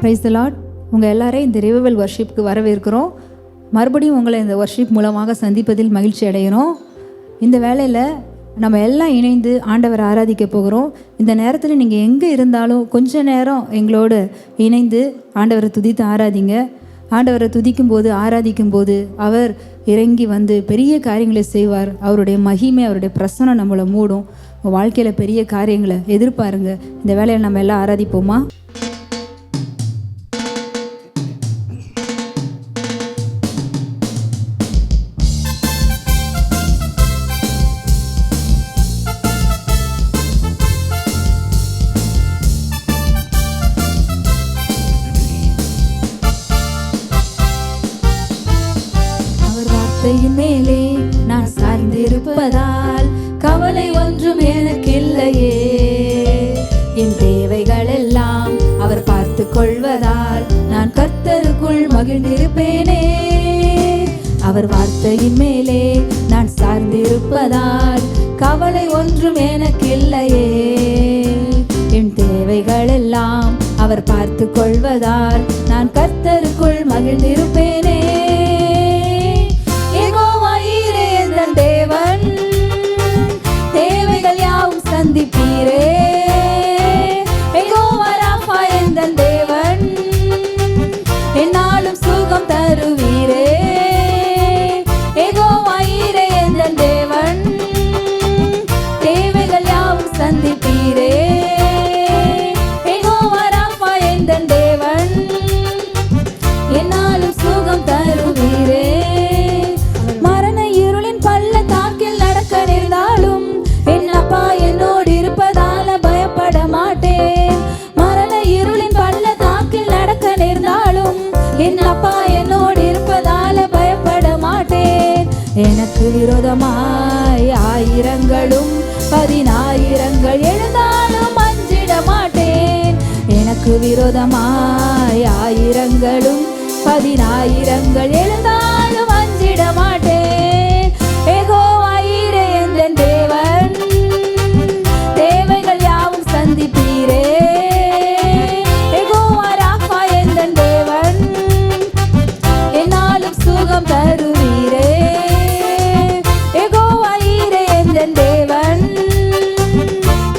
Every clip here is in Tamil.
Praise the Lord. உங்கள் எல்லாரையும் இந்த ரிவைவல் வர்ஷிப்க்கு வரவேற்கிறோம். மறுபடியும் உங்களை இந்த வர்ஷிப் மூலமாக சந்திப்பதில் மகிழ்ச்சி அடைகிறோம். இந்த வேளையில் நம்ம எல்லாம் இணைந்து ஆண்டவரை ஆராதிக்க போகிறோம். இந்த நேரத்தில் நீங்கள் எங்கே இருந்தாலும் கொஞ்ச நேரம் எங்களோடு இணைந்து ஆண்டவரை துதித்து ஆராதிங்க. ஆண்டவரை துதிக்கும் போது, ஆராதிக்கும் போது அவர் இறங்கி வந்து பெரிய காரியங்களை செய்வார். அவருடைய மகிமை, அவருடைய பிரசனம் நம்மளை மூடும். உங்கள் வாழ்க்கையில் பெரிய காரியங்களை எதிர்பாருங்க. இந்த வேலையை நம்ம எல்லாம் ஆராதிப்போமா? மேலே நான் சார்ந்திருப்பதால் கவலை ஒன்றும் எனக்கு இல்லையே. என் தேவைகள் எல்லாம் அவர் பார்த்து கொள்வதால் நான் கர்த்தருக்குள் மகிழ்ந்திருப்பேனே. அவர் வார்த்தையின் மேலே நான் சார்ந்திருப்பதால் கவலை ஒன்றும் எனக்கு இல்லையே. என் தேவைகள் எல்லாம் அவர் பார்த்து கொள்வதால் நான் கர்த்தருக்குள் மகிழ்ந்திருப்பேனே. தேவன் தேவைகள் யாவும் சந்திப்பீரே. யெகோவா ராஃபா எந்தன் தேவன், என்னாலும் சுகம் தருவீரே. யெகோவா ஈரே எந்தன் தேவன், தேவைகள் யாவும் சந்திப்பீரே. யெகோவா ராஃபா எந்தன் தேவன், என்னாலும் சுகம் தருவீரே. நேர்ந்தாலும் என் அப்பா என்னோடு இருப்பதால பயப்பட மாட்டேன். மரண இருளின் பள்ளத்தாக்கில் நடக்க நேர்ந்தாலும் என் அப்பா என்னோடு இருப்பதால பயப்பட மாட்டேன். எனக்கு விரோதமாய் ஆயிரங்களும் 10,000 எழுந்தாலும் அஞ்சிட மாட்டேன். எனக்கு விரோதமாய் ஆயிரங்களும் 10,000 எழுந்தாலும் அஞ்சிட மாட்டேன். தேவன் தேவைகள் யாவும் சந்திப்பீரே. யெகோவா ராஃபா எந்தன் தேவன், என்னாலும் சுகம் தருவீரே. யெகோவா ஈரே எந்தன் தேவன்,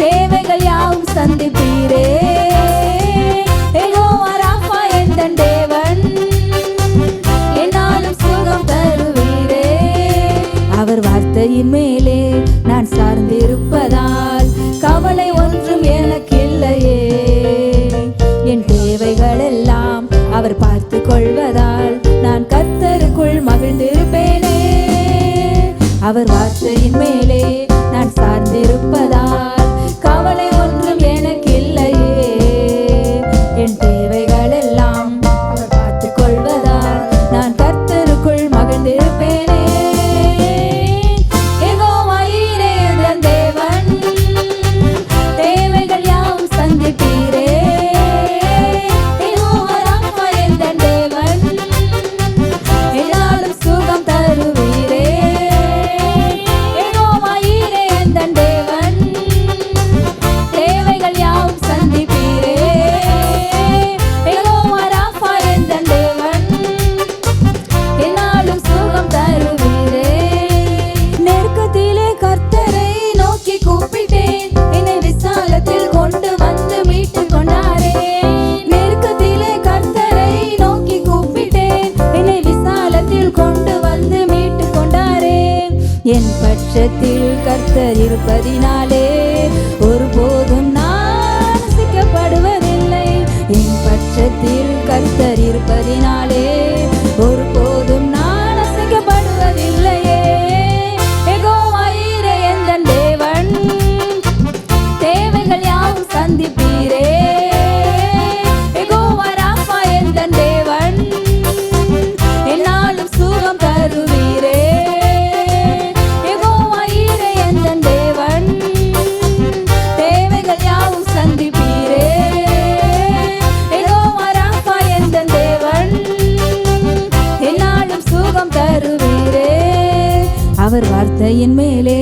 தேவைகள் யாவும் சந்திப்பீரே. யெகோவா ராஃபா எந்தன் தேவன், என்னாலும் சுகம் தருவீரே. அவர் வார்த்தையின் மேலே நான் சார்ந்திருப்பதால் கவலை ஒன்றும் எனக்கு இல்லையே. என் தேவைகள் எல்லாம் அவர் பார்த்து கொள்வதால் நான் கர்த்தருக்குள் மகிழ்ந்திருப்பேனே. அவர் வார்த்தையின் மேலே நான் சார்ந்திருப்பதால் கவலை ஒன்றும் எனக்கு இல்லையே. என் தேவைகள் எல்லாம் அவர் பார்த்து கொள்வதால் நான் கர்த்தருக்குள் மகிழ்ந்திருப்பேனே. என் பட்சத்தில் கர்த்தர் இருப்பதினாலே ஒருபோதும் நான் அசைக்கப்படுவதில்லை. என் பட்சத்தில் கர்த்தர் இருப்பதினாலே ஒருபோதும் நான் அசைக்கப்படுவதில்லையே. யெகோவா ஈரே எந்தன் தேவன், தேவைகள் யாவும் சந்திப்பீரே. யெகோவா ராஃபா எந்தன் தேவன், என்னாலும் சுகம் தருவீரே. அவர் வார்த்தையின் மேலே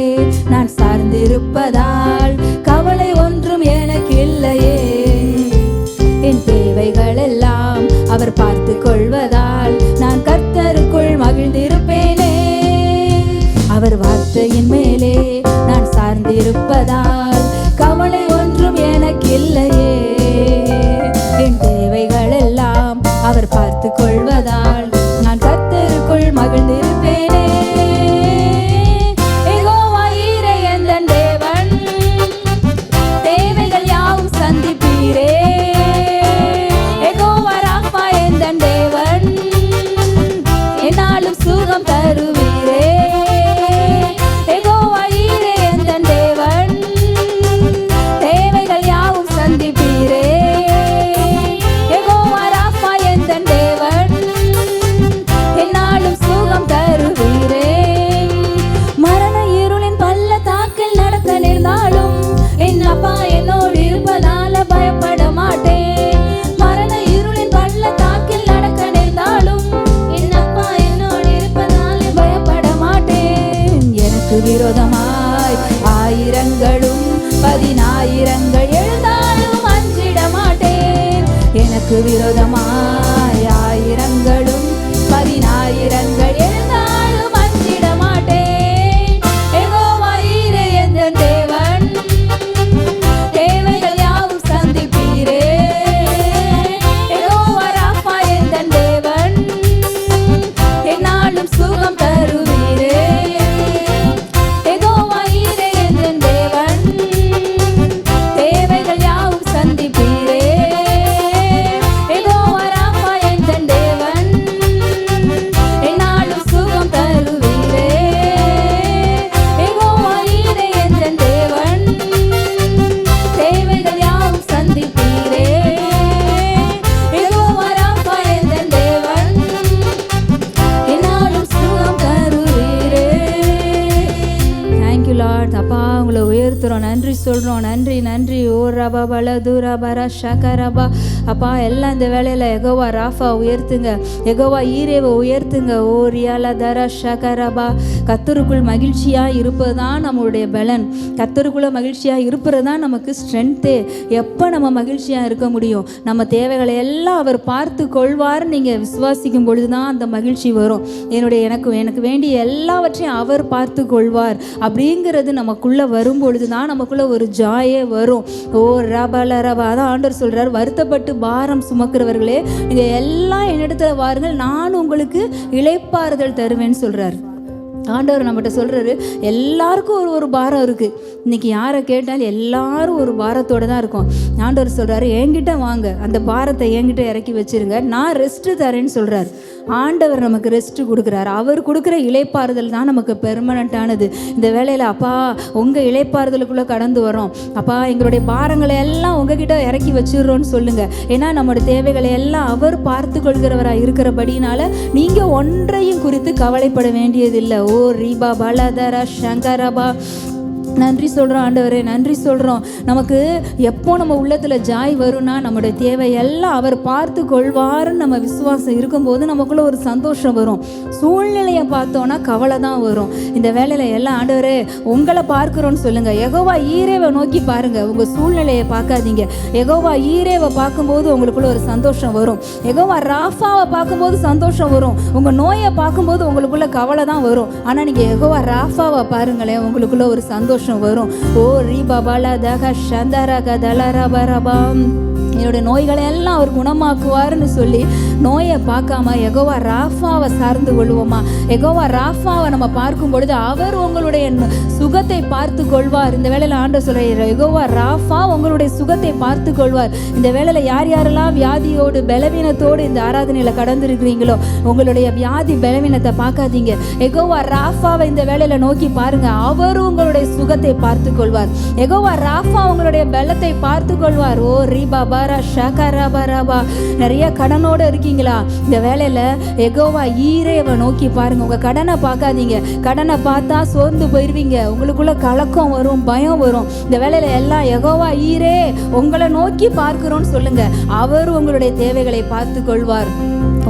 நான் சார்ந்திருப்பதால் கவலை ஒன்றும் எனக்கு இல்லையே. என் தேவைகள் எல்லாம் அவர் வார்த்தையின் மேலே நான் சார்ந்திருப்பதால் கவலை ஒன்றும் எனக்கு இல்லையே. என் தேவைகள் எல்லாம் அவர் பார்த்து கொள்வதால் நான் கர்த்தருக்குள் மகிழ்ந்திருப்பேனே. யெகோவா ஈரே எந்தன் தேவன், தேவைகள் யாவும் சந்திப்பீரே. யெகோவா ராஃபா எந்தன் தேவன், என்னாலும் சுகம் தருவீரே. யெகோவா ஈரே எந்தன் தேவன், தேவைகள் யாவும் சந்திப்பீரே. யெகோவா ராஃபா எந்தன் தேவன், என்னாலும் சுகம் தருவீரே. மரண இருளின் பள்ளத்தாக்கில் நடக்க நேர்ந்தாலும் என் அப்பா என்னோடு இருப்பதால பயப்பட மாட்டேன். மரண இருளின் பள்ளத்தாக்கில் நடக்க நேர்ந்தாலும் என் அப்பா என்னோடு இருப்பதால பயப்பட மாட்டேன். எனக்கு விரோதமாய் ஆயிரங்களும் 10,000 எழுந்தாலும் அஞ்சிட மாட்டேன். எனக்கு விரோதமாய் ஆயிரங்களும் 10,000 எழுந்தாலும் அஞ்சிட மாட்டேன். யெகோவா ஈரே எந்தன் தேவன், தேவைகள் யாவும் சந்திப்பீரே. யெகோவா ராஃபா எந்தன் தேவன், என்னாலும் சுகம் தருவீரே. யெகோவா ஈரே எந்தன் தேவன், தேவைகள் யாவும் சந்திப்பீரே. யெகோவா ராஃபா எந்தன் தேவன், என்னாலும் சுகம் தருவீரே. யெகோவா ஈரே எந்தன் தேவன், தேவைகள் யாவும் சந்திப்பீரே. யெகோவா ராஃபா எந்தன் தேவன், என்னாலும் சுகம் தருவீரே. Thank you Lord. அப்பா உங்களை உயர்த்துறோம், நன்றி சொல்கிறோம். நன்றி நன்றி. ஓ ரபா பல தூரா பரா ஷகரபா. அப்பா எல்லாம் இந்த வேலையில் யெகோவா ராஃபா உயர்த்துங்க, யெகோவா ஈரேவை உயர்த்துங்க. ஓ ரியாலா தரா ஷகரபா. கர்த்தருக்குள் மகிழ்ச்சியாக இருப்பது தான் நம்மளுடைய பலன். கர்த்தருக்குள்ள மகிழ்ச்சியாக இருப்பது தான் நமக்கு ஸ்ட்ரென்த்தே. எப்போ நம்ம மகிழ்ச்சியாக இருக்க முடியும்? நம்ம தேவைகளை எல்லாம் அவர் பார்த்து கொள்வார். நீங்கள் விசுவாசிக்கும் பொழுது தான் அந்த மகிழ்ச்சி வரும். எனக்கு வேண்டிய எல்லாவற்றையும் அவர் பார்த்து கொள்வார் அப்படிங்கிறது நமக்குள்ளே வரும் பொழுது தான் நமக்குள்ளே ஒரு ஜாயே வரும். ஓ ரபல ரபா. அதான் ஆண்டவர் சொல்கிறார், வருத்தப்பட்டு பாரம் சுமக்கிறவர்களே நீங்கள் எல்லாம் என்னிடத்துல வாருங்கள், நான் உங்களுக்கு இளைப்பாறுதல் தருவேன்னு சொல்கிறார். ஆண்டவர் நம்மகிட்ட சொல்கிறாரு, எல்லாருக்கும் ஒரு பாரம் இருக்குது. இன்றைக்கி யாரை கேட்டாலும் எல்லாரும் ஒரு பாரத்தோடு தான் இருக்கும். ஆண்டவர் சொல்கிறாரு, என்கிட்ட வாங்க, அந்த பாரத்தை என்கிட்ட இறக்கி வச்சுருங்க, நான் ரெஸ்ட்டு தரேன்னு சொல்கிறார். ஆண்டவர் நமக்கு ரெஸ்ட்டு கொடுக்குறாரு. அவர் கொடுக்குற இளைப்பாறுதல் தான் நமக்கு பெர்மனண்ட்டானது. இந்த வேலையில் அப்பா உங்கள் இளைப்பாறுதலுக்குள்ளே கடந்து வரோம். அப்பா எங்களுடைய பாரங்களை எல்லாம் உங்ககிட்ட இறக்கி வச்சிடுறோன்னு சொல்லுங்கள். ஏன்னா நம்மளோட தேவைகளை எல்லாம் அவர் பார்த்து கொள்கிறவராக இருக்கிறபடினால நீங்கள் ஒன்றையும் குறித்து கவலைப்பட வேண்டியதில்லை. ஓ ரீபா பலதரா சங்கரபா. நன்றி சொல்கிறோம் ஆண்டவரே, நன்றி சொல்கிறோம். நமக்கு எப்போ நம்ம உள்ளத்தில் ஜாய் வரும்னா நம்முடைய தேவையெல்லாம் அவர் பார்த்து கொள்வாருன்னு நம்ம விசுவாசம் இருக்கும்போது நமக்குள்ளே ஒரு சந்தோஷம் வரும். சூழ்நிலையை பார்த்தோன்னா கவலை தான் வரும். இந்த வேலையில் எல்லாம் ஆண்டவரே உங்களை பார்க்குறோன்னு சொல்லுங்கள். யெகோவா ஈரேவை நோக்கி பாருங்கள், உங்கள் சூழ்நிலையை பார்க்காதீங்க. யெகோவா ஈரேவை பார்க்கும்போது உங்களுக்குள்ள ஒரு சந்தோஷம் வரும். யெகோவா ராஃபாவை பார்க்கும்போது சந்தோஷம் வரும். உங்கள் நோயை பார்க்கும்போது உங்களுக்குள்ள கவலை தான் வரும். ஆனால் நீங்கள் யெகோவா ராஃபாவை பாருங்களேன், உங்களுக்குள்ள ஒரு சந்தோஷம் வரும். ஓ ரீபாபாலா தக சந்தரக தலரபரபாம். என்னுடைய நோய்களை எல்லாம் அவர் குணமாக்குவார்னு சொல்லி நோயை பார்க்காம யெகோவா ராஃபாவை சார்ந்து கொள்வோமா? யெகோவா ராஃபாவை நம்ம பார்க்கும் பொழுது அவர் உங்களுடைய சுகத்தை பார்த்து கொள்வார். இந்த வேளையில் ஆண்டவர் சொல்கிறார், யெகோவா ராஃபா உங்களுடைய சுகத்தை பார்த்து கொள்வார். இந்த வேளையில் யார் யாரெல்லாம் வியாதியோடு பலவீனத்தோடு இந்த ஆராதனையில் கடந்திருக்கிறீங்களோ உங்களுடைய வியாதி பலவீனத்தை பார்க்காதீங்க. யெகோவா ராஃபாவை இந்த வேளையில் நோக்கி பாருங்க, அவர் உங்களுடைய சுகத்தை பார்த்து கொள்வார். யெகோவா ராஃபா உங்களுடைய பலத்தை பார்த்து கொள்வார். ஓ ரீபா பாரா ஷகரபரபா. நிறைய கடனோடு இருக்கீங்களா? இந்த வேளையில் யெகோவா ஈரேவை நோக்கி பாருங்க. உங்கள் கடனை பார்க்காதீங்க. கடனை பார்த்தா சோர்ந்து போயிடுவீங்க. உங்களுக்குள்ள கலக்கம் வரும், பயம் வரும். இந்த வேளையில் எல்லாம் யெகோவா ஈரே உங்களை நோக்கி பார்க்கிறோன்னு சொல்லுங்க. அவர் உங்களுடைய தேவைகளை பார்த்து கொள்வார்.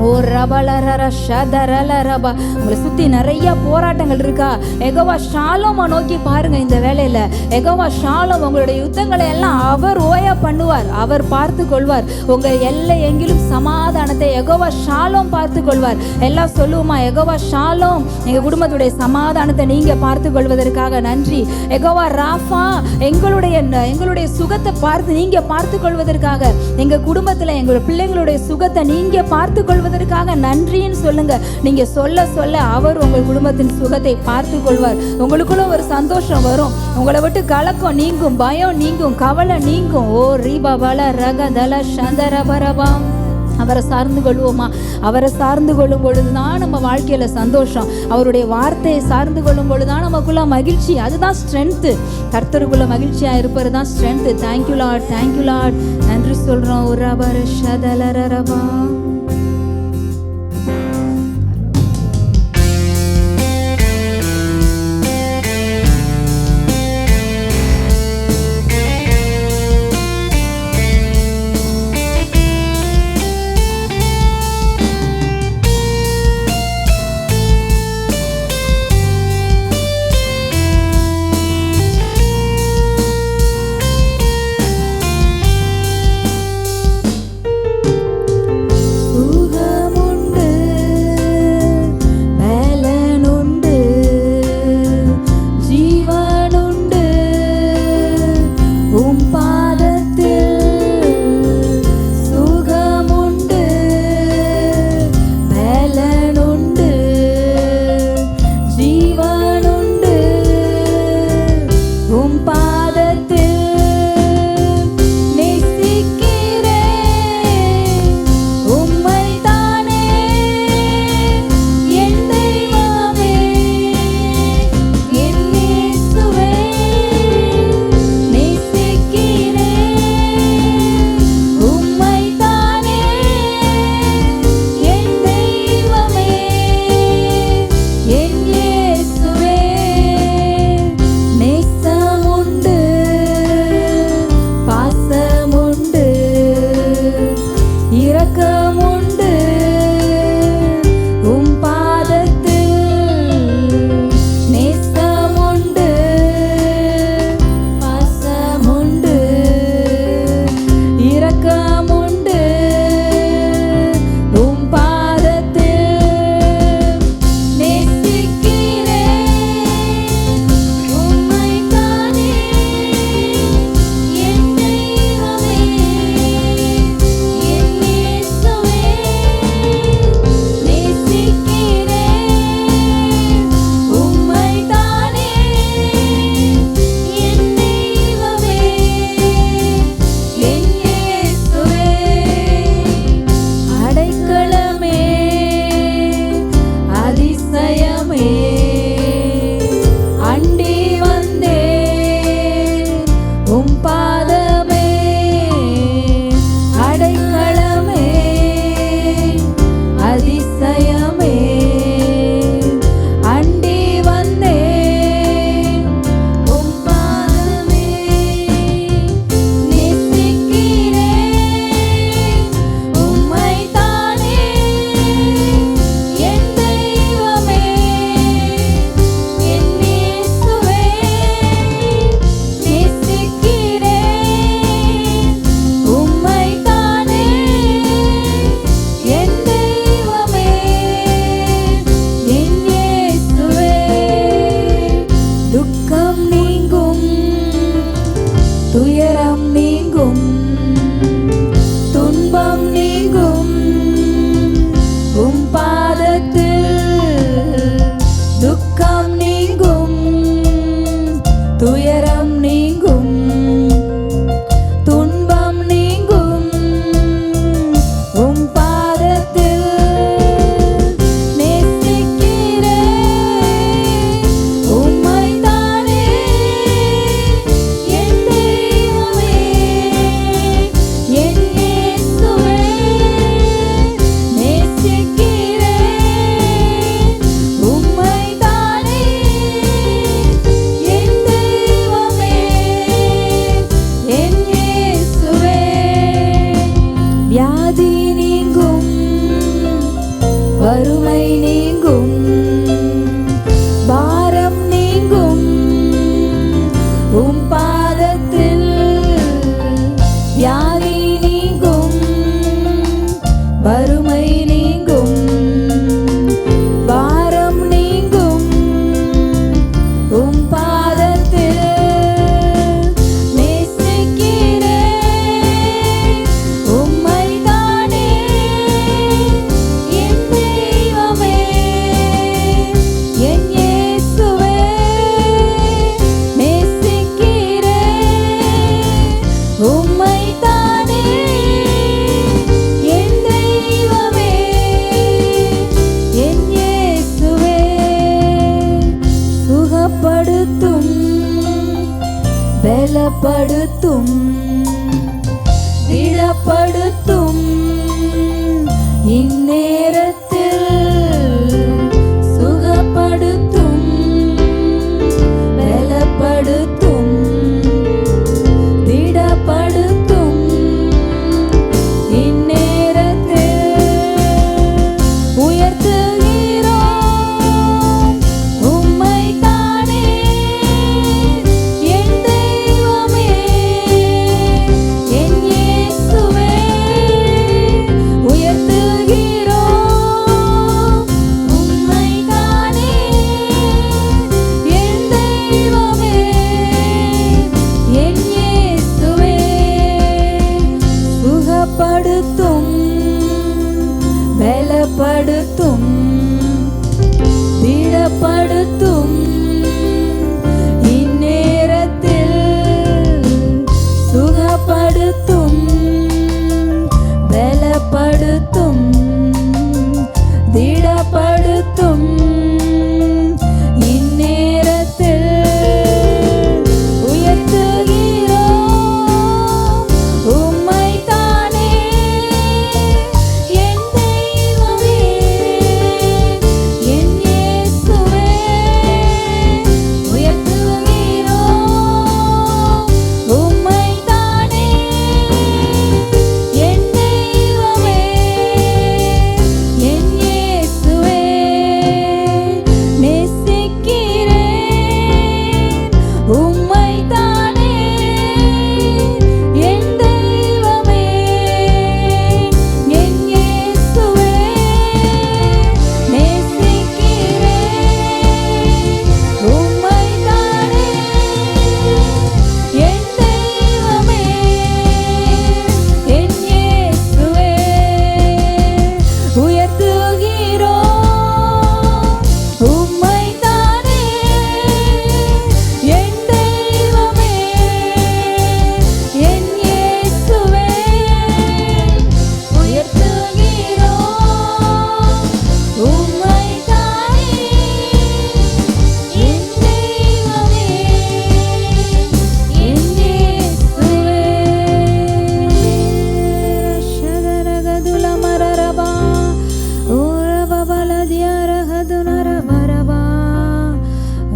ஓ ரபலரர ஷதரலரபா. உங்களை சுற்றி நிறைய போராட்டங்கள் இருக்கா? யெகோவா ஷாலோமை நோக்கி பாருங்க. இந்த வேலையில் யெகோவா ஷாலோம் உங்களுடைய யுத்தங்களை எல்லாம் அவர் ஓய பண்ணுவார், அவர் பார்த்து கொள்வார். உங்கள் எல்லை எங்கிலும் சமாதானத்தை யெகோவா ஷாலோம் பார்த்து கொள்வார். எல்லாம் சொல்லுவோமா? யெகோவா ஷாலோம், எங்கள் குடும்பத்துடைய சமாதானத்தை நீங்கள் பார்த்து கொள்வதற்காக நன்றி. யெகோவா ராஃபா, எங்களுடைய சுகத்தை பார்த்து நீங்கள் பார்த்து கொள்வதற்காக, எங்கள் குடும்பத்தில் எங்களுடைய பிள்ளைங்களுடைய சுகத்தை நீங்கள் பார்த்து கொள்வதற்காக நன்றின்னு சொல்லுங்க. நீங்க சொல்ல சொல்ல அவர் உங்கள் குடும்பத்தின் சுகத்தை பார்த்து கொள்வார். உங்களுக்குள்ள ஒரு சந்தோஷம் வரும். உங்களை விட்டு கலக்கம் நீங்கும், பயம் நீங்கும், கவலை நீங்கும். ஓ ரீபபல ரகதல சந்தரபரபம். அவரை சார்ந்து கொள்வோமா? அவரை சார்ந்து கொள்ளும் பொழுதுதான் நம்ம வாழ்க்கையில சந்தோஷம். அவருடைய வார்த்தையை சார்ந்து கொள்ளும் பொழுதுதான் நமக்குள்ள மகிழ்ச்சி. அதுதான் ஸ்ட்ரென்த்து. கர்த்தருக்குள்ள மகிழ்ச்சியா இருப்பது தான் strength. Thank you Lord, thank you Lord. நன்றி சொல்றோம். ஒரு ரபர ஷதலரபா. பலப்படுத்தும், திடப்படுத்தும். இந்நேரத்தில் சுகப்படுத்தும், பலப்படுத்தும், திடப்படுத்தும். இந்நேரத்தில் உயர்த்துகிறோம் உம்மை தானே என் தெய்வமே, என் இயேசுவே. உயர்த்துகிறோம் உம்மை தானே என் தெய்வமே, என் இயேசுவே. சுகப்படுத்தும், பலப்படுத்தும், திடப்படுத்தும். இந்நேரத்தில் சுகப்படுத்தும், பலப்படுத்தும், திடப்படுத்தும். இந்நேரத்தில் உயர்த்துகிறோம் உம்மை தானே என் தெய்வமே, என் இயேசுவே. உயர்த்துகிறோம் உம்மை தானே என் தெய்வமே, என் இயேசுவே. நேசிக்கிறேன் உம்மை தானே என் தெய்வமே, என் இயேசுவே. நேசிக்கிறேன் உம்மை தானே என் தெய்வமே, என் இயேசுவே. உயர்த்துகிறோம் உம்மை தானே என் தெய்வமே, என் இயேசுவே. உயர்த்துகிறோம் உம்மை தானே என் தெய்வமே, என் இயேசுவே. ஷகரகதுலமரரபா, ஓரபபலதியரகதுனரபரபா.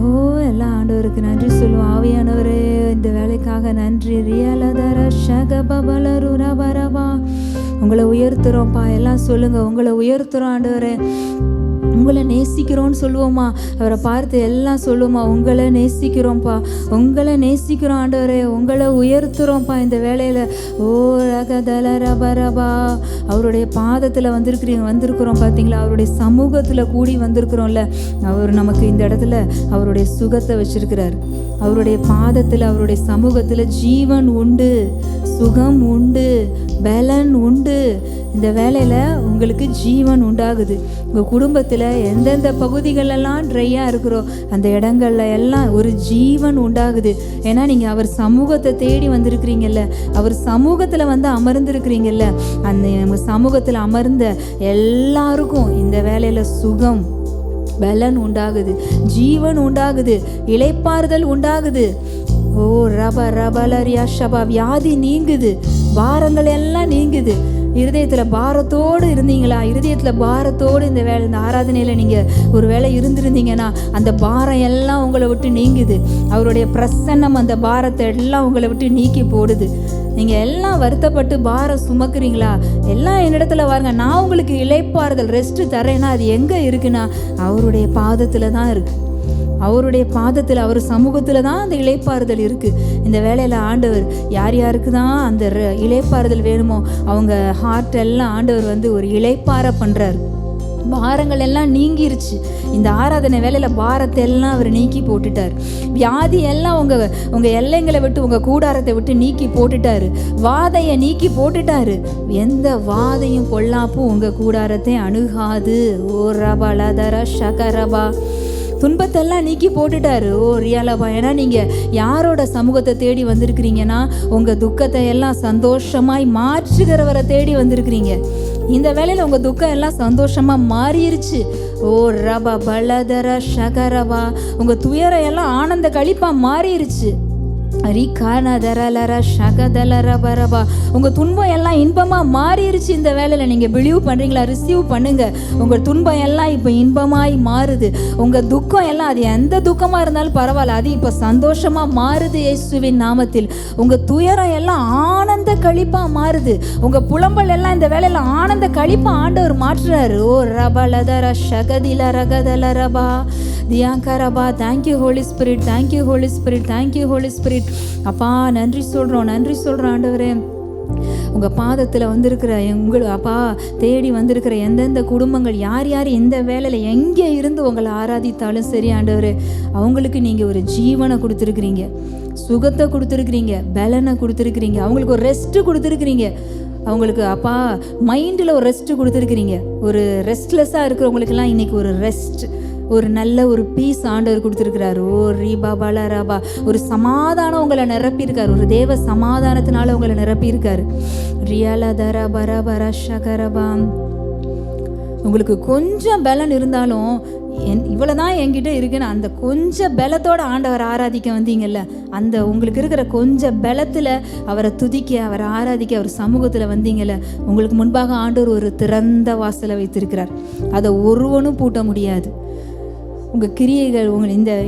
ஓ, எல்லா ஆண்டவருக்கு நன்றி சொல்லுவோம். ஆவியானவரே, இந்த வேலைக்காக நன்றி. ரியலதர ஷகபபலருரபரபா. உங்களை உயர்த்துறோம்ப்பா. எல்லாம் சொல்லுங்க, உங்களை உயர்த்துறோம் ஆண்டவரே. உங்களை நேசிக்கிறோன்னு சொல்லுவோமா? அவரை பார்த்து எல்லாம் சொல்லுவோமா? உங்களை நேசிக்கிறோம்ப்பா, உங்களை நேசிக்கிறோம் ஆண்டவரே, உங்களை உயர்த்துறோம்ப்பா இந்த வேலையில். ஓ ரகதல ரபரபா. அவருடைய பாதத்தில் வந்திருக்கிறோம் பார்த்தீங்களா? அவருடைய சமூகத்தில் கூடி வந்திருக்கிறோம்ல. அவர் நமக்கு இந்த இடத்துல அவருடைய சுகத்தை வச்சிருக்கிறார். அவருடைய பாதத்தில், அவருடைய சமூகத்தில் ஜீவன் உண்டு, சுகம் உண்டு, பலன் உண்டு. இந்த வேலையில் உங்களுக்கு ஜீவன் உண்டாகுது. உங்கள் குடும்பத்தில் எந்தெந்த பகுதிகளெல்லாம் ட்ரையாக இருக்கிறோ அந்த இடங்கள்ல எல்லாம் ஒரு ஜீவன் உண்டாகுது. ஏன்னா நீங்கள் அவர் சமூகத்தை தேடி வந்திருக்கிறீங்கல்ல, அவர் சமூகத்தில் வந்து அமர்ந்திருக்கிறீங்கல்ல. அந்த உங்கள் சமூகத்தில் அமர்ந்த எல்லாருக்கும் இந்த வேலையில் சுகம், பலன் உண்டாகுது, ஜீவன் உண்டாகுது, இளைப்பாறுதல் உண்டாகுது. ஓ ரப ரபலரியா ஷபா. வியாதி நீங்குது, பாரங்கள் எல்லாம் நீங்குது. இருதயத்தில் பாரத்தோடு இருந்தீங்களா? இருதயத்தில் பாரத்தோடு இந்த ஆராதனையில் நீங்கள் ஒரு வேளை இருந்திருந்தீங்கன்னா அந்த பாரம் எல்லாம் உங்களை விட்டு நீங்குது. அவருடைய பிரசன்னம் அந்த பாரத்தை எல்லாம் உங்களை விட்டு நீக்கி போடுது. நீங்கள் எல்லாம் வருத்தப்பட்டு பாரம் சுமக்குறீங்களா? எல்லாம் என்னிடத்துல வாருங்க, நான் உங்களுக்கு இளைப்பாறுதல் ரெஸ்ட்டு தரேன்னா அது எங்கே இருக்குன்னா அவருடைய பாதத்தில் தான் இருக்குது. அவருடைய பாதத்தில், அவர் சமூகத்தில் தான் அந்த இளைப்பாறுதல் இருக்குது. இந்த வேலையில் ஆண்டவர் யார் யாருக்கு தான் அந்த இளைப்பாறுதல் வேணுமோ அவங்க ஹார்ட் எல்லாம் ஆண்டவர் வந்து ஒரு இளைப்பாற பண்ணுறார். பாரங்கள் எல்லாம் நீங்கிருச்சு. இந்த ஆராதனை வேலையில் பாரத்தை எல்லாம் அவர் நீக்கி போட்டுட்டார். வியாதி எல்லாம் உங்கள் எல்லைங்களை விட்டு, உங்கள் கூடாரத்தை விட்டு நீக்கி போட்டுட்டாரு. வாதையை நீக்கி போட்டுட்டாரு. எந்த வாதையும் பொல்லாப்பும் உங்கள் கூடாரத்தை அணுகாது. ஓ ரபலதர ஷகரபா. துன்பத்தெல்லாம் நீக்கி போட்டுட்டாரு. ஓ ரியாலபா. ஏன்னா நீங்கள் யாரோட சமூகத்தை தேடி வந்திருக்கிறீங்கன்னா உங்கள் துக்கத்தை எல்லாம் சந்தோஷமாய் மாற்றுகிறவரை தேடி வந்திருக்கிறீங்க. இந்த வேளையில் உங்கள் துக்கம் எல்லாம் சந்தோஷமாக மாறிடுச்சு. ஓ ரபா பலதர ஷகரபா. உங்கள் துயரம் எல்லாம் ஆனந்த கழிப்பாக மாறிடுச்சு. உங்க துன்பம் எல்லாம் இன்பமா மாறிடுச்சு. இந்த வேலையில நீங்க பிலீவ் பண்றீங்களா? ரிசீவ் பண்ணுங்க. உங்க துன்பம் எல்லாம் இப்ப இன்பமாய் மாறுது. உங்க துக்கம் எல்லாம், அது எந்த துக்கமா இருந்தாலும் பரவாயில்ல, அது இப்ப சந்தோஷமா மாறுது இயேசுவின் நாமத்தில். உங்க துயரம் எல்லாம் ஆனந்த களிப்பா மாறுது. உங்க புலம்பல் எல்லாம் இந்த வேலையில ஆனந்த களிப்பா ஆண்டவர் மாற்றுறாரு. ஓ ரபலதர ஷகதில ரகதல ரபா தியாங்கரபா. Thank you holy spirit, thank you holy spirit, thank you holy spirit. அப்பா நன்றி சொல்கிறோம், நன்றி சொல்கிறோம் ஆண்டவரே. உங்கள் பாதத்தில் வந்திருக்கிற அப்பா தேடி வந்திருக்கிற எந்தெந்த குடும்பங்கள் யார் யார் எந்த வேலையில் எங்கே இருந்து உங்களை ஆராதித்தாலும் சரி ஆண்டவரே, அவங்களுக்கு நீங்கள் ஒரு ஜீவனை கொடுத்துருக்குறீங்க, சுகத்தை கொடுத்துருக்குறீங்க, பலனை கொடுத்துருக்குறீங்க, அவங்களுக்கு ஒரு ரெஸ்ட்டு கொடுத்துருக்குறீங்க. அவங்களுக்கு அப்பா மைண்டில் ஒரு ரெஸ்ட்டு கொடுத்துருக்குறீங்க. ஒரு ரெஸ்ட்லெஸ்ஸாக இருக்கிறவங்களுக்கெல்லாம் இன்றைக்கி ஒரு ரெஸ்ட், ஒரு நல்ல ஒரு பீஸ் ஆண்டவர் கொடுத்துருக்கிறாரு. ஓ ரீபா பாலா ராபா. ஒரு சமாதானம் உங்களை நிரப்பியிருக்காரு. ஒரு தேவ சமாதானத்தினால உங்களை நிரப்பியிருக்காரு. ரியாலா தரா பரா பரா ஷகரபா. உங்களுக்கு கொஞ்சம் பலன் இருந்தாலும் இவ்வளோதான் என்கிட்ட இருக்குன்னு அந்த கொஞ்சம் பலத்தோட ஆண்டவர் ஆராதிக்க வந்தீங்கல்ல, அந்த உங்களுக்கு இருக்கிற கொஞ்சம் பலத்தில் அவரை துதிக்க, அவரை ஆராதிக்க, அவர் சமூகத்தில் வந்தீங்கல்ல, உங்களுக்கு முன்பாக ஆண்டவர் ஒரு திறந்த வாசலை வைத்திருக்கிறார். அதை ஒருவனும் பூட்ட முடியாது. உங்கள் கிரியைகள்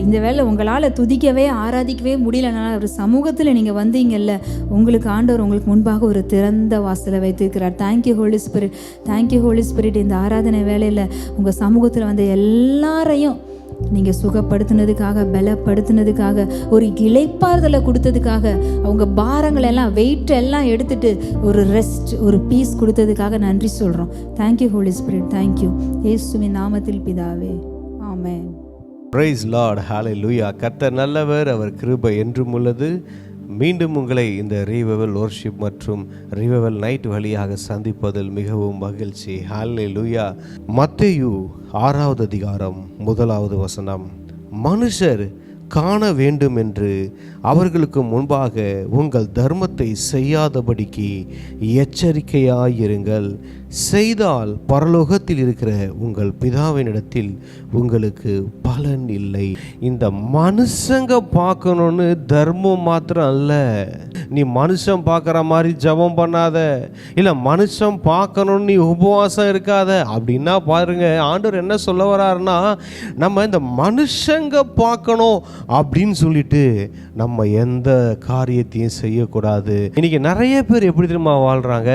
இந்த வேலை உங்களால் துதிக்கவே ஆராதிக்கவே முடியலனால அவர் சமூகத்தில் நீங்கள் வந்தீங்கல்ல, உங்களுக்கு ஆண்டவர் உங்களுக்கு முன்பாக ஒரு திறந்த வாசலை வைத்திருக்கிறார். Thank you holy spirit, thank you holy spirit. இந்த ஆராதனை வேலையில் உங்கள் சமூகத்தில் வந்த எல்லாரையும் நீங்கள் சுகப்படுத்தினதுக்காக, பலப்படுத்தினதுக்காக, ஒரு இளைப்பாறுதலை கொடுத்ததுக்காக, அவங்க பாரங்கள் எல்லாம் வெயிட் எல்லாம் எடுத்துட்டு ஒரு ரெஸ்ட், ஒரு பீஸ் கொடுத்ததுக்காக நன்றி சொல்கிறோம். Thank you holy spirit, thank you. இயேசுவின் நாமத்தில் பிதாவே, ஆமென். பிரைஸ் லார்ட், ஹல்லேலூயா. கர்த்தர் நல்லவர், அவர் கிருபை என்றும் உள்ளது. மீண்டும் உங்களை இந்த ரிவைவல் வொர்ஷிப் மற்றும் ரிவைவல் நைட் வழியாக சந்திப்பதில் மிகவும் மகிழ்ச்சி. ஹல்லேலூயா. மத்தேயு 6வது அதிகாரம் 1வது வசனம். மனுஷர் காண வேண்டும் என்று அவர்களுக்கு முன்பாக உங்கள் தர்மத்தை செய்யாதபடிக்கு எச்சரிக்கையாயிருங்கள். செய்தால் பரலோகத்தில் இருக்கிற உங்கள் பிதாவினிடத்தில் உங்களுக்கு பலன் இல்லை. இந்த மனுஷங்க பார்க்கணுன்னு தர்மம் மாத்திரம் அல்ல. நீ மனுஷன் பார்க்குற மாதிரி ஜபம் பண்ணாத, இல்லை மனுஷன் பார்க்கணுன்னு நீ உபவாசம் இருக்காத அப்படின்னா பாருங்க, ஆண்டவர் என்ன சொல்ல வர்றாருன்னா, நம்ம இந்த மனுஷங்க பார்க்கணும் அப்படின்னு சொல்லிட்டு நம்ம எந்த காரியத்தையும் செய்யக்கூடாது. இன்னைக்கு நிறைய பேர் எப்படி தெரியுமா வாழ்கிறாங்க?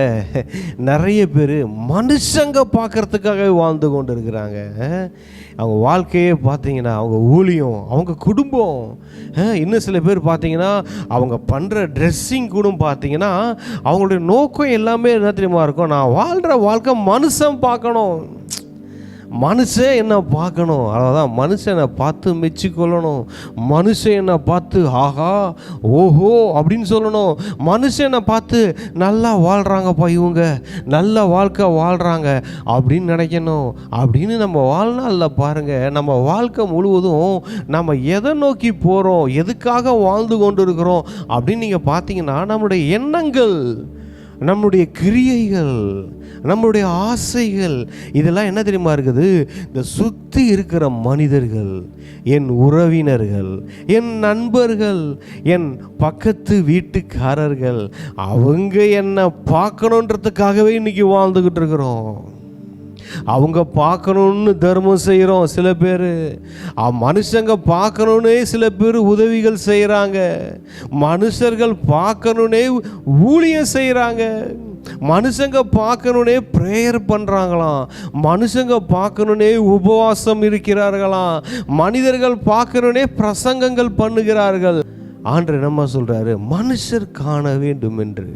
நிறைய பேர் மனுஷங்க பார்க்கறதுக்காகவே வாழ்ந்து கொண்டு இருக்கிறாங்க. அவங்க வாழ்க்கையே பார்த்தீங்கன்னா, அவங்க ஊழியம், அவங்க குடும்பம், இன்னும் சில பேர் பார்த்தீங்கன்னா அவங்க பண்ணுற ட்ரெஸ்ஸிங் கூட பார்த்தீங்கன்னா அவங்களுடைய நோக்கம் எல்லாமே என்ன தெரியுமா இருக்கும்? நான் வாழ்கிற வாழ்க்கை மனுஷன் பார்க்கணும், மனுஷன் என்ன பார்க்கணும், அதான் மனுஷனை பார்த்து மெச்சிக்கொள்ளணும், மனுஷன் என்னை பார்த்து ஆஹா ஓஹோ அப்படின்னு சொல்லணும், மனுஷனை பார்த்து நல்லா வாழ்கிறாங்கப்பா, இவங்க நல்ல வாழ்க்கை வாழ்கிறாங்க அப்படின்னு நினைக்கணும். அப்படின்னு நம்ம வாழ்நாளில் பாருங்கள், நம்ம வாழ்க்கை முழுவதும் நம்ம எதை நோக்கி போகிறோம், எதுக்காக வாழ்ந்து கொண்டு இருக்கிறோம் அப்படின்னு நீங்கள் பார்த்தீங்கன்னா, நம்முடைய எண்ணங்கள், நம்முடைய கிரியைகள், நம்முடைய ஆசைகள், இதெல்லாம் என்ன தெரியுமா இருக்குது? இந்த சுற்றி இருக்கிற மனிதர்கள், என் உறவினர்கள், என் நண்பர்கள், என் பக்கத்து வீட்டுக்காரர்கள், அவங்க என்னை பார்க்கணுன்றதுக்காகவே இன்னைக்கு வாழ்ந்துக்கிட்டு இருக்கிறோம். அவங்க பார்க்கணுன்னு தர்மம் செய்கிறோம் சில பேர், மனுஷங்க பார்க்கணுன்னே சில பேர் உதவிகள் செய்கிறாங்க, மனுஷர்கள் பார்க்கணுன்னே ஊழியம் செய்கிறாங்க, மனுஷங்க பார்க்கணுன்னே ப்ரேயர் பண்ணுறாங்களாம், மனுஷங்க பார்க்கணுன்னே உபவாசம் இருக்கிறார்களாம், மனிதர்கள் பார்க்கணுன்னே பிரசங்கங்கள் பண்ணுகிறார்கள். ஆண்டவர் என்னம்மா சொல்கிறாரு? மனுஷர் காண வேண்டும் என்று.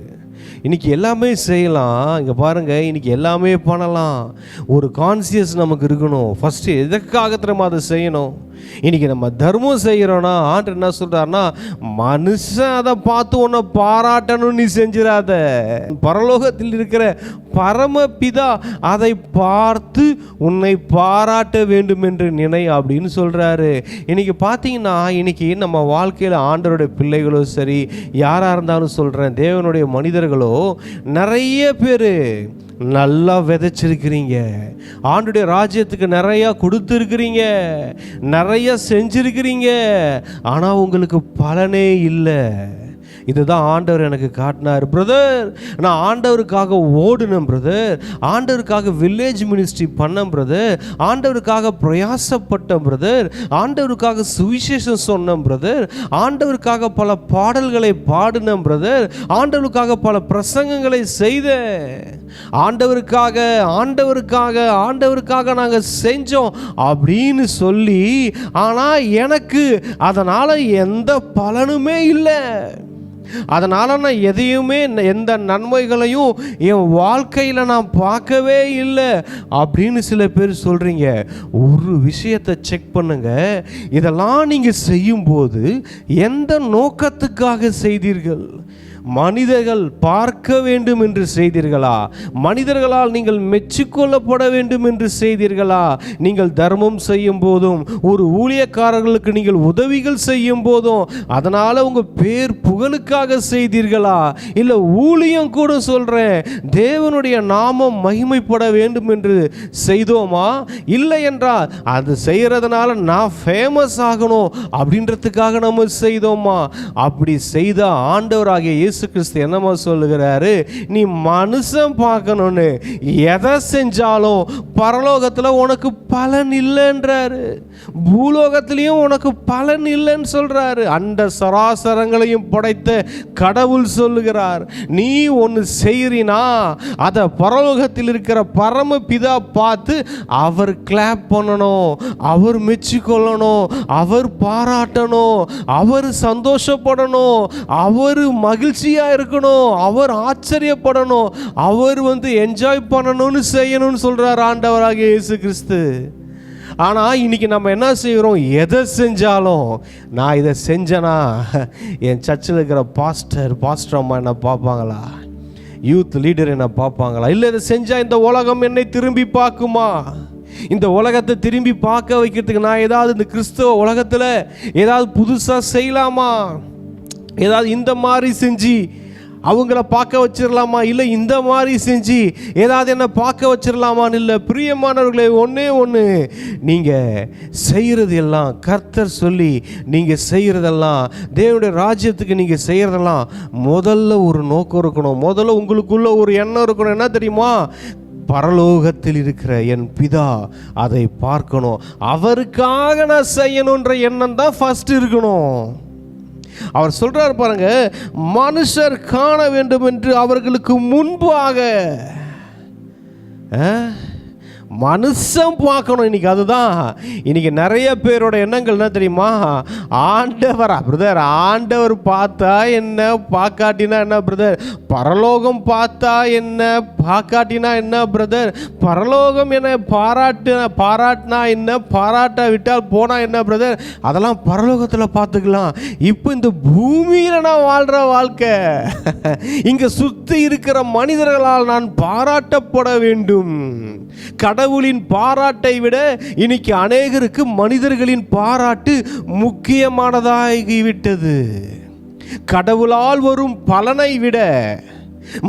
இன்றைக்கி எல்லாமே செய்யலாம், இங்கே பாருங்கள், இன்றைக்கி எல்லாமே பண்ணலாம். ஒரு கான்சியஸ் நமக்கு இருக்கணும். ஃபஸ்ட்டு எதற்காக நம்ம அதை செய்யணும்? இன்றைக்கி நம்ம தர்மம் செய்கிறோன்னா ஆண்டவர் என்ன சொல்கிறாருன்னா, மனுஷன் அதை பார்த்து உன்னை பாராட்டணும்னு நீ செஞ்சிடாத, பரலோகத்தில் இருக்கிற பரமபிதா அதை பார்த்து உன்னை பாராட்ட வேண்டும் என்று நினை அப்படின்னு சொல்கிறாரு. இன்றைக்கி பார்த்தீங்கன்னா, இன்றைக்கி நம்ம வாழ்க்கையில் ஆண்டவருடைய பிள்ளைகளோ சரி, யாராக இருந்தாலும் சொல்கிறேன், தேவனுடைய மனிதர்களோ நிறைய பேர் நல்லா விதைச்சிருக்கிறீங்க, ஆண்டுடைய ராஜ்யத்துக்கு நிறையா கொடுத்துருக்கிறீங்க, நிறைய செஞ்சிருக்கிறீங்க, ஆனால் உங்களுக்கு பலனே இல்லை. இதுதான் ஆண்டவர் எனக்கு காட்டினார். பிரதர், நான் ஆண்டவருக்காக ஓடுனேன் பிரதர், ஆண்டவருக்காக வில்லேஜ் மினிஸ்ட்ரி பண்ணேன் பிரதர், ஆண்டவருக்காக பிரயாசப்பட்டேன் பிரதர், ஆண்டவருக்காக சுவிசேஷம் சொன்னேன் பிரதர், ஆண்டவருக்காக பல பாடல்களை பாடினேன் பிரதர், ஆண்டவருக்காக பல பிரசங்கங்களை செய்தேன், ஆண்டவருக்காக ஆண்டவருக்காக ஆண்டவருக்காக நாங்கள் செஞ்சோம் அப்படின்னு சொல்லி, ஆனால் எனக்கு அதனால் எந்த பலனுமே இல்லை, அதனால் நான் எதையுமே எந்த நன்மைகளையும் என் வாழ்க்கையில் நான் பார்க்கவே இல்லை அப்படின்னு சில பேர் சொல்கிறீங்க. ஒரு விஷயத்தை செக் பண்ணுங்க, இதெல்லாம் நீங்கள் செய்யும்போது எந்த நோக்கத்துக்காக செய்தீர்கள்? மனிதர்கள் பார்க்க வேண்டும் என்று செய்தீர்களா? மனிதர்களால் நீங்கள் மெச்சிக்கொள்ளப்பட வேண்டும் என்று செய்தீர்களா? நீங்கள் தர்மம் செய்யும் போதும், ஒரு ஊழியக்காரர்களுக்கு நீங்கள் உதவிகள் செய்யும் போதும், அதனால் உங்கள் பேர் புகழுக்காக செய்தீர்களா? இல்லை ஊழியம் கூட சொல்கிறேன், தேவனுடைய நாமம் மகிமைப்பட வேண்டும் என்று செய்தோமா? இல்லை என்றால் அது செய்கிறதுனால நான் ஃபேமஸ் ஆகணும் அப்படின்றதுக்காக நம்ம செய்தோமா? அப்படி செய்த ஆண்டவராகிய இயேசு கிறிஸ்து என்னமா சொல்லுகிறாரு? நீ மனுஷன் பார்க்கணும்னு எதை செஞ்சாலும் பரலோகத்தில் உனக்கு பலன் இல்லைன்றாரு, பூலோகத்திலையும் உனக்கு பலன் இல்லைன்னு சொல்றாரு. அண்ட சராசரங்களையும் படைத்த கடவுள் சொல்லுகிறார், நீ ஒன்று செய்கிறீனா அதை பரலோகத்தில் இருக்கிற பரம பிதா பார்த்து அவர் கிளாப் பண்ணணும், அவர் மெச்சிக்கொள்ளணும், அவர் பாராட்டணும், அவர் சந்தோஷப்படணும், அவர் மகிழ்ச்சியா இருக்கணும், அவர் ஆச்சரியப்படணும், அவர் என்ஜாய் பண்ணணும்னு செய்யணும்னு சொல்றார் ஆண்டவராகிய இயேசு கிறிஸ்து. ஆனால் இன்னைக்கு நம்ம என்ன செய்கிறோம்? எதை செஞ்சாலும் நான் இதை செஞ்சேனா என் சர்ச்சில் இருக்கிற பாஸ்டர் அம்மா என்ன பார்ப்பாங்களா, யூத் லீடர் என்ன பார்ப்பாங்களா, இல்லை இதை செஞ்சால் இந்த உலகம் என்னை திரும்பி பார்க்குமா, இந்த உலகத்தை திரும்பி பார்க்க வைக்கிறதுக்கு நான் ஏதாவது இந்த கிறிஸ்தவ உலகத்தில் ஏதாவது புதுசாக செய்யலாமா, ஏதாவது இந்த மாதிரி செஞ்சு அவங்கள பார்க்க வச்சிடலாமா, இல்லை இந்த மாதிரி செஞ்சு ஏதாவது என்ன பார்க்க வச்சிடலாமான்னு இல்லை. பிரியமானவர்களே, ஒன்றே ஒன்று, நீங்கள் செய்கிறது எல்லாம் கர்த்தர் சொல்லி நீங்கள் செய்கிறதெல்லாம், தேவனுடைய ராஜ்யத்துக்கு நீங்கள் செய்கிறதெல்லாம் முதல்ல ஒரு நோக்கம் இருக்கணும், முதல்ல உங்களுக்குள்ள ஒரு எண்ணம் இருக்கணும். என்ன தெரியுமா? பரலோகத்தில் இருக்கிற என் பிதா அதை பார்க்கணும், அவருக்காக நான் செய்யணுன்ற எண்ணம் தான் ஃபர்ஸ்ட் இருக்கணும். அவர் சொல்றார் பாருங்க, மனுஷர் காண வேண்டும் என்று அவர்களுக்கு முன்பாக மனுஷன் பார்க்கணும். இன்னைக்கு அதுதான் இன்னைக்கு நிறைய பேரோட எண்ணங்கள் என்ன தெரியுமா? ஆண்டவரா பிரதர், ஆண்டவர் பார்த்தா என்ன, பார்க்காட்டினா என்ன பிரதர், பரலோகம் பார்த்தா என்ன, பார்க்காட்டினா என்ன பிரதர், பரலோகம் என்ன பாராட்டினா என்ன, பாராட்ட விட்டால் போனா என்ன பிரதர், அதெல்லாம் பரலோகத்தில் பார்த்துக்கலாம். இப்போ இந்த பூமியில் நான் வாழ்கிற வாழ்க்கை, இங்கே சுற்றி இருக்கிற மனிதர்களால் நான் பாராட்டப்பட வேண்டும். கடவுளின் பாராட்டை விட இன்னைக்கு அநேகருக்கு மனிதர்களின் பாராட்டு முக்கியமானதாகிவிட்டது. கடவுளால் வரும் பலனை விட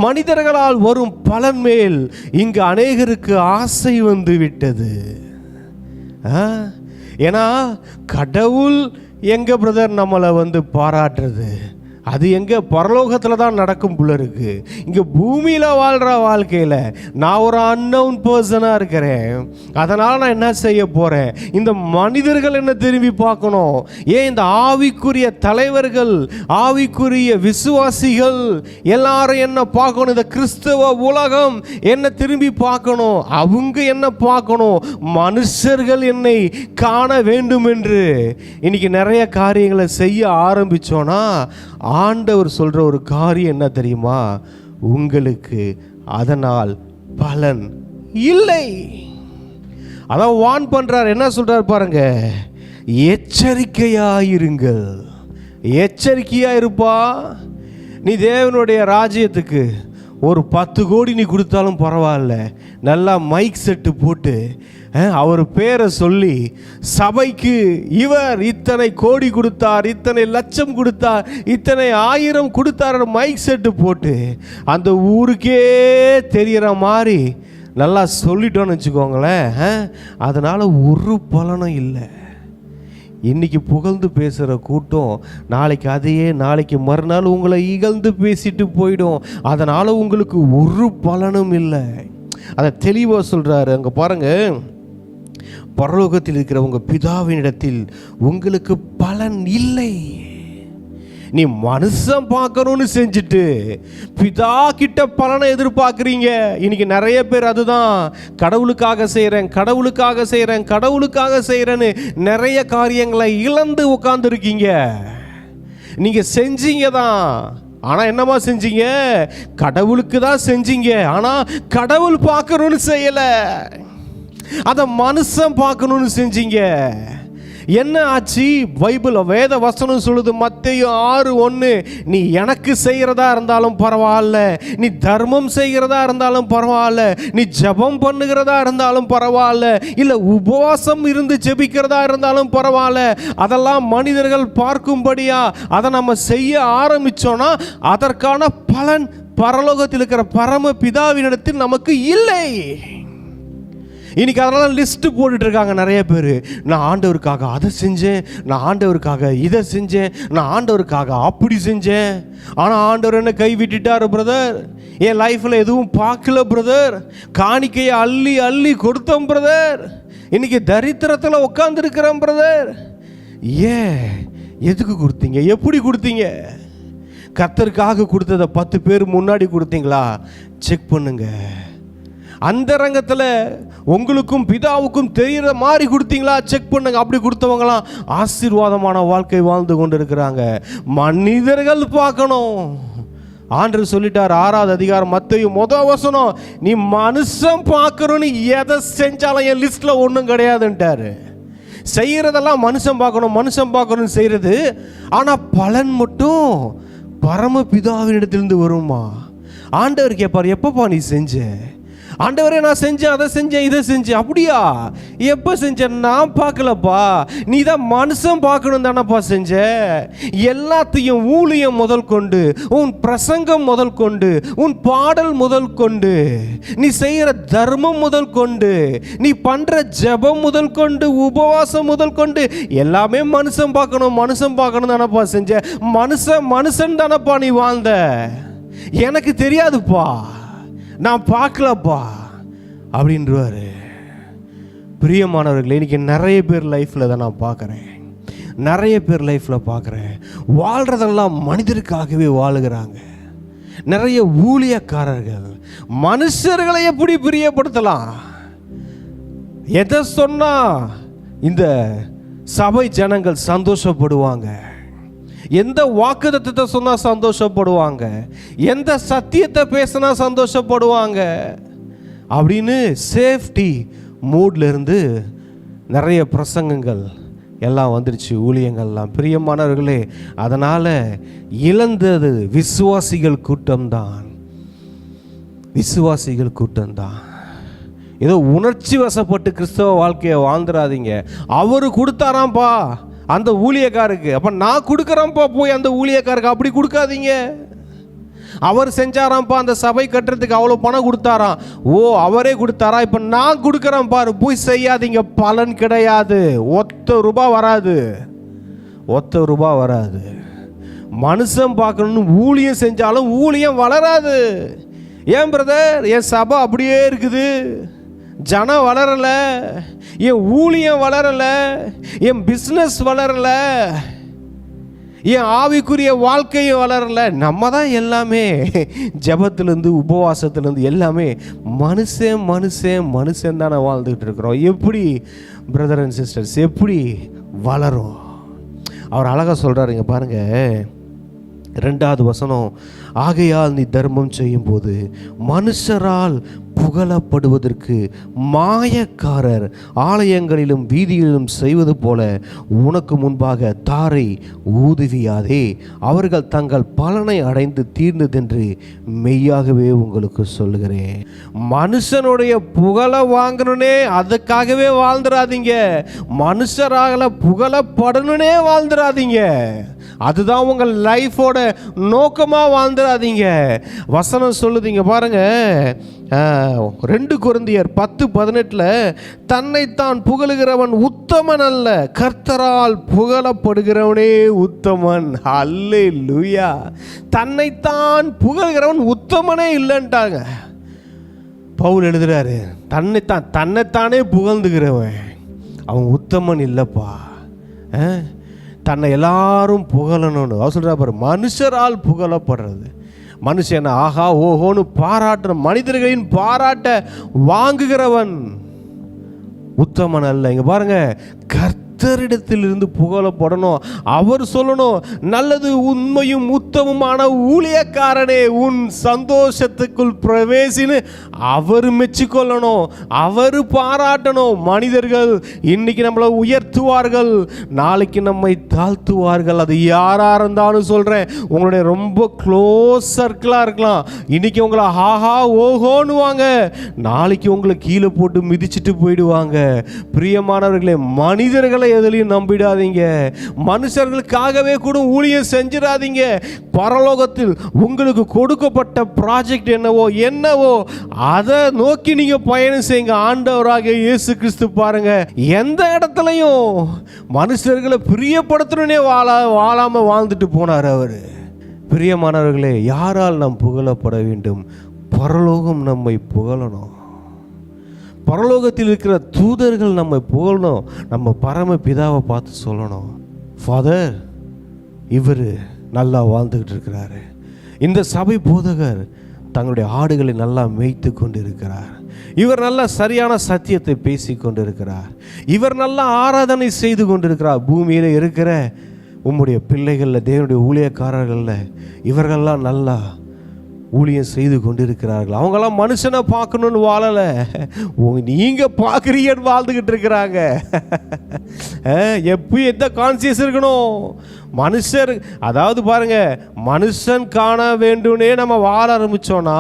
மனிதர்களால் வரும் பலன் மேல் இங்கு அநேகருக்கு ஆசை வந்து விட்டது. ஏன்னா கடவுள் எங்க பிரதர் நம்மளை பாராட்டுறது? அது எங்கே? பரலோகத்தில் தான் நடக்கும் போல இருக்கு. இங்கே பூமியில் வாழ்கிற வாழ்க்கையில் நான் ஒரு அன்னவுன் பர்சனாக இருக்கிறேன், அதனால் நான் என்ன செய்ய போகிறேன்? இந்த மனிதர்கள் என்ன திரும்பி பார்க்கணும். ஏன் இந்த ஆவிக்குரிய தலைவர்கள், ஆவிக்குரிய விசுவாசிகள் எல்லாரும் என்ன பார்க்கணும்? இந்த கிறிஸ்தவ உலகம் என்ன திரும்பி பார்க்கணும், அவங்க என்ன பார்க்கணும்? மனுஷர்கள் என்னை காண வேண்டும் என்று இன்னைக்கு நிறைய காரியங்களை செய்ய ஆரம்பித்தோன்னா ஆண்டவர் சொல்கிற ஒரு காரியம் என்ன தெரியுமா? உங்களுக்கு அதனால் பலன் இல்லை. அதான் வான் பண்ணுறார். என்ன சொல்கிறார் பாருங்க, எச்சரிக்கையாயிருங்கள். எச்சரிக்கையாக இருப்பா. நீ தேவனுடைய ராஜ்யத்துக்கு ஒரு 10 கோடி நீ கொடுத்தாலும் பரவாயில்ல, நல்லா மைக் செட்டு போட்டு அவர் பேரை சொல்லி சபைக்கு இவர் இத்தனை கோடி கொடுத்தார், இத்தனை லட்சம் கொடுத்தார், இத்தனை 1000 கொடுத்தார், மைக் செட்டு போட்டு அந்த ஊருக்கே தெரிகிற மாதிரி நல்லா சொல்லிட்டோன்னு வச்சுக்கோங்களேன். அதனால் ஒரு பலனும் இல்லை. இன்னைக்கு புகழ்ந்து பேசுகிற கூட்டம் நாளைக்கு அதையே நாளைக்கு மறுநாள் உங்களை இகழ்ந்து பேசிட்டு போயிடும். அதனால் உங்களுக்கு ஒரு பலனும் இல்லை. அதை தெளிவாக சொல்கிறாரு. அங்கே பாருங்கள், பரலோகத்தில் இருக்கிற உங்கள் பிதாவினிடத்தில் உங்களுக்கு பலன் இல்லை. நீ மனுஷன் பார்க்கணும்னு செஞ்சுட்டு பிதா கிட்ட பலனை எதிர்பார்க்குறீங்க. இன்னைக்கு நிறைய பேர் அதுதான், கடவுளுக்காக செய்கிறேன், கடவுளுக்காக செய்கிறேன், கடவுளுக்காக செய்கிறேன்னு நிறைய காரியங்களை இழந்து உட்காந்துருக்கீங்க. நீங்கள் செஞ்சீங்க தான், ஆனால் என்னமா செஞ்சீங்க? கடவுளுக்கு தான் செஞ்சீங்க. ஆனால் கடவுள் பார்க்கணும்னு செய்யலை, அதை மனுஷன் பார்க்கணும்னு செஞ்சீங்க. என்ன ஆச்சு? பைபிள் வேத வசனம் சொல்லுது, மத்தேயு 6:1, நீ எனக்கு செய்கிறதா இருந்தாலும் பரவாயில்ல, நீ தர்மம் செய்கிறதா இருந்தாலும் பரவாயில்ல, நீ ஜெபம் பண்ணுகிறதா இருந்தாலும் பரவாயில்ல, இல்லை உபவாசம் இருந்து ஜெபிக்கிறதா இருந்தாலும் பரவாயில்ல, அதெல்லாம் மனிதர்கள் பார்க்கும்படியா அதை நம்ம செய்ய ஆரம்பித்தோன்னா அதற்கான பலன் பரலோகத்தில் இருக்கிற பரம பிதாவினிடத்தில் நமக்கு இல்லை. இன்னைக்கு அதனால லிஸ்ட்டு போட்டுட்டு இருக்காங்க நிறைய பேர். நான் ஆண்டவருக்காக அதை செஞ்சேன், நான் ஆண்டவருக்காக இதை செஞ்சேன், நான் ஆண்டவருக்காக அப்படி செஞ்சேன், ஆனால் ஆண்டவர் என்ன கை விட்டுட்டார் பிரதர், என் லைஃப்பில் எதுவும் பார்க்கல பிரதர், காணிக்கையை அள்ளி அள்ளி கொடுத்தோம் பிரதர், இன்னைக்கு தரித்திரத்தில் உட்காந்துருக்கிறேன் பிரதர். ஏன்? எதுக்கு கொடுத்தீங்க? எப்படி கொடுத்தீங்க? கர்த்தருக்காக கொடுத்ததை 10 பேர் முன்னாடி கொடுத்தீங்களா? செக் பண்ணுங்க. அந்த ரங்கத்தில் உங்களுக்கும் பிதாவுக்கும் தெரிகிற மாதிரி கொடுத்தீங்களா? செக் பண்ணுங்க. அப்படி கொடுத்தவங்களாம் ஆசீர்வாதமான வாழ்க்கை வாழ்ந்து கொண்டு இருக்கிறாங்க. மனிதர்கள் பார்க்கணும். ஆண்டவர் சொல்லிட்டார் 6வது அதிகாரம் மத்தேயு 1 வசனம், நீ மனுஷன் பார்க்கணும்னு எதை செஞ்சாலும் என் லிஸ்ட்டில் ஒன்றும் கிடையாதுன்ட்டாரு. செய்கிறதெல்லாம் மனுஷன் பார்க்கணும், மனுஷன் பார்க்கணும்னு செய்கிறது, ஆனால் பலன் மட்டும் பரம பிதாவினிடத்திலிருந்து வருமா? ஆண்டவர் கேட்பார், எப்பப்பா நீ செஞ்ச? ஆண்டவரே நான் செஞ்சேன், அதை செஞ்சேன், இதை செஞ்சேன். அப்படியா? எப்போ செஞ்சேன்? நான் பார்க்கலப்பா, நீ தான் மனுஷன் பார்க்கணும் தானப்பா செஞ்ச. எல்லாத்தையும் ஊழியம் முதல் கொண்டு, உன் பிரசங்கம் முதல் கொண்டு, உன் பாடல் முதல் கொண்டு, நீ செய்கிற தர்மம் முதல் கொண்டு, நீ பண்ணுற ஜெபம் முதல் கொண்டு, உபவாசம் முதல் கொண்டு எல்லாமே மனுஷன் பார்க்கணும், மனுஷன் பார்க்கணும் தானப்பா செஞ்ச. மனுஷன் தானப்பா நீ வாழ்ந்த. எனக்கு தெரியாதுப்பா, நான் பார்க்கலப்பா அப்படின்றவாரு. பிரியமானவர்களே, இன்னைக்கு நிறைய பேர் லைஃப்பில் தான் நான் பார்க்குறேன், நிறைய பேர் லைஃப்பில் பார்க்குறேன், வாழ்கிறதெல்லாம் மனிதருக்காகவே வாழுகிறாங்க. நிறைய ஊழியக்காரர்கள் மனுஷர்களை எப்படி பிரியப்படுத்தலாம், எதை சொன்னால் இந்த சபை ஜனங்கள் சந்தோஷப்படுவாங்க, எந்த வாக்குத்தத்தத்தை சொன்னால் சந்தோஷப்படுவாங்க, எந்த சத்தியத்தை பேசினா சந்தோஷப்படுவாங்க அப்படின்னு சேஃப்டி மூட்ல இருந்து நிறைய பிரசங்கங்கள் எல்லாம் வந்துருச்சு, ஊழியங்கள்லாம். பிரியமானவர்களே, அதனால் இழந்தது விசுவாசிகள் கூட்டம்தான், விசுவாசிகள் கூட்டம்தான். ஏதோ உணர்ச்சி வசப்பட்டு கிறிஸ்தவ வாழ்க்கையை வாழ்ந்துடாதீங்க. அவரு கொடுத்தாராம்ப்பா அந்த ஊழியக்காருக்கு, அப்போ நான் கொடுக்குறேன்ப்பா போய் அந்த ஊழியக்காருக்கு, அப்படி கொடுக்காதீங்க. அவர் செஞ்சாராம்ப்பா அந்த சபை கட்டுறதுக்கு அவ்வளோ பணம் கொடுத்தாராம், ஓ அவரே கொடுத்தாரா, இப்போ நான் கொடுக்குறேன் பாரு, போய் செய்யாதீங்க, பலன் கிடையாது, ₹1 வராது, ₹1 வராது. மனுஷன் பார்க்கணும்னு ஊழியம் செஞ்சாலும் ஊழியம் வளராது. ஏன் பிரதர், என் சபை அப்படியே இருக்குது, ஜனம் வளரலை, என் ஊழியம் வளரலை, என் பிஸ்னஸ் வளரலை, என் ஆவிக்குரிய வாழ்க்கையும் வளரலை. நம்ம தான் எல்லாமே ஜெபத்திலேருந்து உபவாசத்துலேருந்து எல்லாமே மனுஷன் தானே வாழ்ந்துக்கிட்டு இருக்கிறோம். எப்படி பிரதர் அண்ட் சிஸ்டர்ஸ் எப்படி வளரும்? அவர் அழகாக சொல்கிறாருங்க பாருங்க, 2வது வசனம், ஆகையால் நீ தர்மம் செய்யும்போது மனுஷரால் புகழப்படுவதற்கு மாயக்காரர் ஆலயங்களிலும் வீதிகளிலும் செய்வது போல உனக்கு முன்பாக தாரை ஊதுவியாதே, அவர்கள் தங்கள் பலனை அடைந்து தீர்ந்ததென்று மெய்யாகவே உங்களுக்கு சொல்லுகிறேன். மனுஷனுடைய புகழை வாங்கணுனே அதுக்காகவே வாழ்ந்துடாதீங்க. மனுஷராக புகழப்படணுனே வாழ்ந்துடாதீங்க. அதுதான் உங்கள் லைஃபோட நோக்கமாக வாழ்ந்துடாதீங்க. வசனம் சொல்லுதீங்க பாருங்க, 2 கொரிந்தியர் 10:18, தன்னைத்தான் புகழுகிறவன் உத்தமன் அல்ல, கர்த்தரால் புகழப்படுகிறவனே உத்தமன். அல்லேலூயா. தன்னைத்தான் புகழ்கிறவன் உத்தமனே இல்லைன்ட்டாங்க. பவுல் எழுதுறாரு, தன்னைத்தானே புகழ்ந்துகிறவன் அவன் உத்தமன் இல்லைப்பா. தன்னை எல்லாரும் புகழணும்னு அவர் சொல்கிறா பாரு. மனுஷரால் புகழப்படுறது, மனுஷன் ஆஹா ஓஹோன்னு பாராட்டுற, மனிதர்களின் பாராட்ட வாங்குகிறவன் உத்தமன் அல்ல. இங்க பாருங்க, கர்த்தரிடத்திலிருந்து புகழப்படணும். அவர் சொல்லணும், நல்லது உண்மையும் உத்தமமான ஊழியக்காரனே உன் சந்தோஷத்துக்குள் பிரவேசின்னு அவர் மெச்சிக்கொள்ளணும், அவர் பாராட்டணும். மனிதர்கள் இன்னைக்கு நம்மளை உயர்த்துவார்கள், நாளைக்கு நம்மை தாழ்த்துவார்கள். அது யாரா இருந்தாலும் சொல்றேன், உங்களுடைய ரொம்ப க்ளோஸ் சர்க்கிளா இருக்கலாம். இன்னைக்கு உங்களை ஆஹா ஓஹோன்னு வாங்க, நாளைக்கு உங்களை கீழே போட்டு மிதிச்சுட்டு போயிடுவாங்க. பிரியமானவர்களே, மனிதர்களை எதிலையும் நம்பிடாதீங்க. மனுஷர்களுக்காகவே கூட ஊழியம் செஞ்சிடாதீங்க. பரலோகத்தில் உங்களுக்கு கொடுக்கப்பட்ட ப்ராஜெக்ட் என்னவோ அதை நோக்கி நீங்க பயணம் செய்யுங்க. ஆண்டவராக இயேசு கிறிஸ்து பாருங்க, எந்த இடத்துலையும் மனுஷர்களை பிரியப்படுத்தணும்னே வாழாம வாழ்ந்துட்டு போனார் அவர். பிரியமானவர்களே, யாரால் நாம் புகழப்பட வேண்டும்? பரலோகம் நம்மை புகழணும். பரலோகத்தில் இருக்கிற தூதர்கள் நம்ம புகழணும். நம்ம பரம பிதாவை பார்த்து சொல்லணும், ஃபாதர் இவர் நல்லா வாழ்ந்துக்கிட்டு இருக்கிறாரு, இந்த சபை போதகர் தங்களுடைய ஆடுகளை நல்லா மேய்த்து கொண்டு இருக்கிறார், இவர் நல்ல சரியான சத்தியத்தை பேசி கொண்டு இருக்கிறார், இவர் நல்லா ஆராதனை செய்து கொண்டிருக்கிறார். பூமியில் இருக்கிற உம்முடைய பிள்ளைகளில், தேவனுடைய ஊழியக்காரர்களில் இவர்கள்லாம் நல்லா ஊழியம் செய்து கொண்டிருக்கிறார்கள். அவங்களாம் மனுஷனை பார்க்கணுன்னு வாழலை, நீங்கள் பார்க்குறீங்கன்னு வாழ்ந்துக்கிட்டு இருக்கிறாங்க. எப்பயும் எந்த கான்சியஸ் இருக்கணும்? மனுஷர், அதாவது பாருங்க, மனுஷன் காண வேண்டும்னே நம்ம வாழ ஆரம்பித்தோன்னா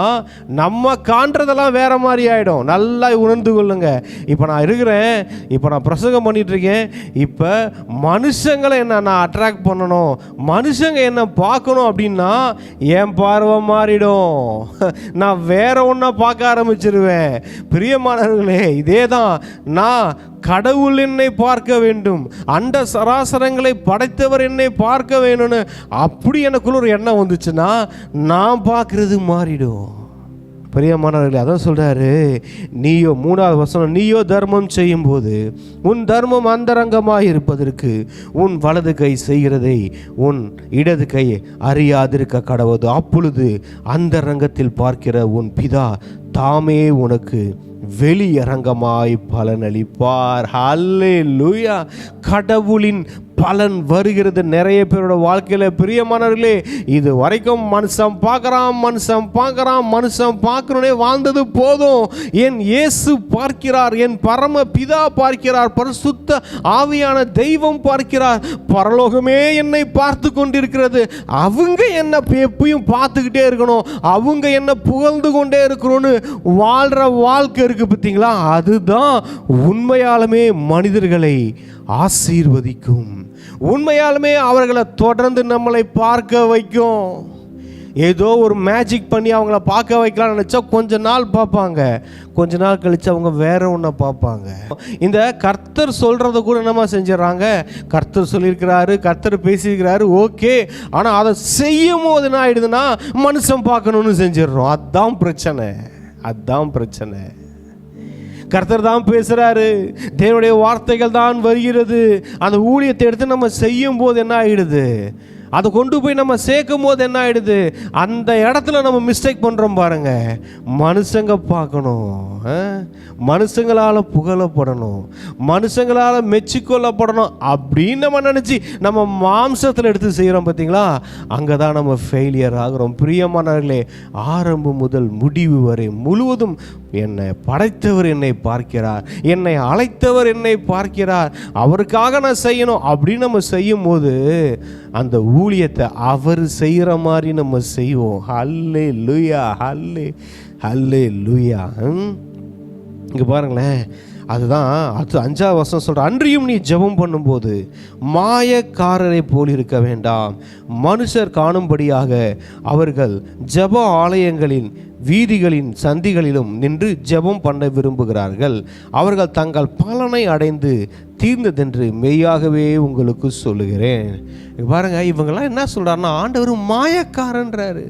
நம்ம காண்றதெல்லாம் வேற மாதிரி ஆகிடும். நல்லா உணர்ந்து கொள்ளுங்க. இப்போ நான் இருக்கிறேன், இப்போ நான் பிரசங்கம் பண்ணிட்டு இருக்கேன், இப்போ மனுஷங்களை என்ன நான் அட்ராக்ட் பண்ணணும், மனுஷங்க என்ன பார்க்கணும் அப்படின்னா என் பார்வை மாறிடும், நான் வேற ஒன்றை பார்க்க ஆரம்பிச்சிருவேன். பிரியமானவர்களே, இதே தான், நான் கடவுள் என்னை பார்க்க வேண்டும், அண்ட சராசரங்களை படைத்தவர் என்னை பார்க்க வேணும்னு அப்படி எனக்குள்ள ஒரு எண்ணம் வந்துச்சுன்னா நான் பார்க்கறது மாறிடும். பிரியமானவர்களே, அதான் சொல்றாரு, நீயோ 3வது வசனம், நீயோ தர்மம் செய்யும் போது உன் தர்மம் அந்தரங்கமாக இருப்பதற்கு உன் வலது கை செய்கிறதை உன் இடது கை அறியாதிருக்க கடவுது. அப்பொழுது அந்தரங்கத்தில் பார்க்கிற உன் பிதா தாமே உனக்கு வெளியரங்கமாய் பலனளிப்பார். ஹல்லேலூயா. கடவுளின் பலன் வருகிறது நிறைய பேரோட வாழ்க்கையில். பிரியமானவர்களே, இது வரைக்கும் மனுஷன் பார்க்கணுன்னே வாழ்ந்தது போதும். என் இயேசு பார்க்கிறார், என் பரம பிதா பார்க்கிறார், பரிசுத்த ஆவியான தெய்வம் பார்க்கிறார், பரலோகமே என்னை பார்த்து கொண்டிருக்கிறது. அவங்க என்ன எப்பயும் பார்த்துக்கிட்டே இருக்கணும், அவங்க என்ன புகழ்ந்து கொண்டே இருக்கணும்னு வாழ்கிற வாழ்க்கை இருக்குது பார்த்தீங்களா? அதுதான் உண்மையாலுமே மனிதர்களை ஆசீர்வதிக்கும், உண்மையாலுமே அவர்களை தொடர்ந்து நம்மளை பார்க்க வைக்கும். ஏதோ ஒரு மேஜிக் பண்ணி அவங்கள பார்க்க வைக்கலாம்னு நினச்சா கொஞ்ச நாள் பார்ப்பாங்க, கொஞ்ச நாள் கழித்து அவங்க வேற ஒன்றை பார்ப்பாங்க. இந்த கர்த்தர் சொல்கிறத கூட என்னமா செஞ்சிடறாங்க, கர்த்தர் சொல்லியிருக்கிறாரு, கர்த்தர் பேசியிருக்கிறாரு, ஓகே, ஆனால் அதை செய்யும் போது என்ன ஆகிடுதுன்னா மனுஷன் பார்க்கணுன்னு செஞ்சிடறோம். அதுதான் பிரச்சனை. கர்த்தர் தான் பேசுகிறாரு, தேவனுடைய வார்த்தைகள் தான் வருகிறது. அந்த ஊழியத்தை எடுத்து நம்ம செய்யும் போது என்ன ஆகிடுது, அதை கொண்டு போய் நம்ம சேர்க்கும் போது என்ன ஆயிடுது, அந்த இடத்துல நம்ம மிஸ்டேக் பண்ணுறோம் பாருங்க. மனுஷங்க பார்க்கணும், மனுஷங்களால் புகழப்படணும், மனுஷங்களால் மெச்சிக்கொள்ளப்படணும் அப்படின்னு நம்ம நினச்சி நம்ம மாம்சத்தில் எடுத்து செய்கிறோம் பார்த்தீங்களா, அங்கே தான் நம்ம ஃபெயிலியர் ஆகிறோம். பிரியமானவர்களே, ஆரம்பம் முதல் முடிவு வரை முழுவதும் என்னை படைத்தவர் என்னை பார்க்கிறார், என்னை அழைத்தவர் என்னை பார்க்கிறார், அவருக்காக நான் செய்யணும் அப்படின்னு நம்ம செய்யும் போது அந்த ஊழியத்தை அவர் செய்கிற மாதிரி நம்ம செய்வோம். ஹல்லேலூயா, ஹல்லேலூயா. இங்கே பாருங்களேன், அதுதான் அது 5ஆவது வசனம் சொல்கிற, அன்றியும் நீ ஜெபம் பண்ணும்போது மாயக்காரரை போல் இருக்க வேண்டாம், மனுஷர் காணும்படியாக அவர்கள் ஜெப ஆலயங்களின் வீதிகளின் சந்திகளிலும் நின்று ஜெபம் பண்ண விரும்புகிறார்கள், அவர்கள் தங்கள் பலனை அடைந்து தீர்ந்ததென்று மெய்யாகவே உங்களுக்கு சொல்லுகிறேன். பாருங்க, இவங்கெல்லாம் என்ன சொல்கிறாருன்னா, ஆண்டவர் மாயக்காரன்றாரு,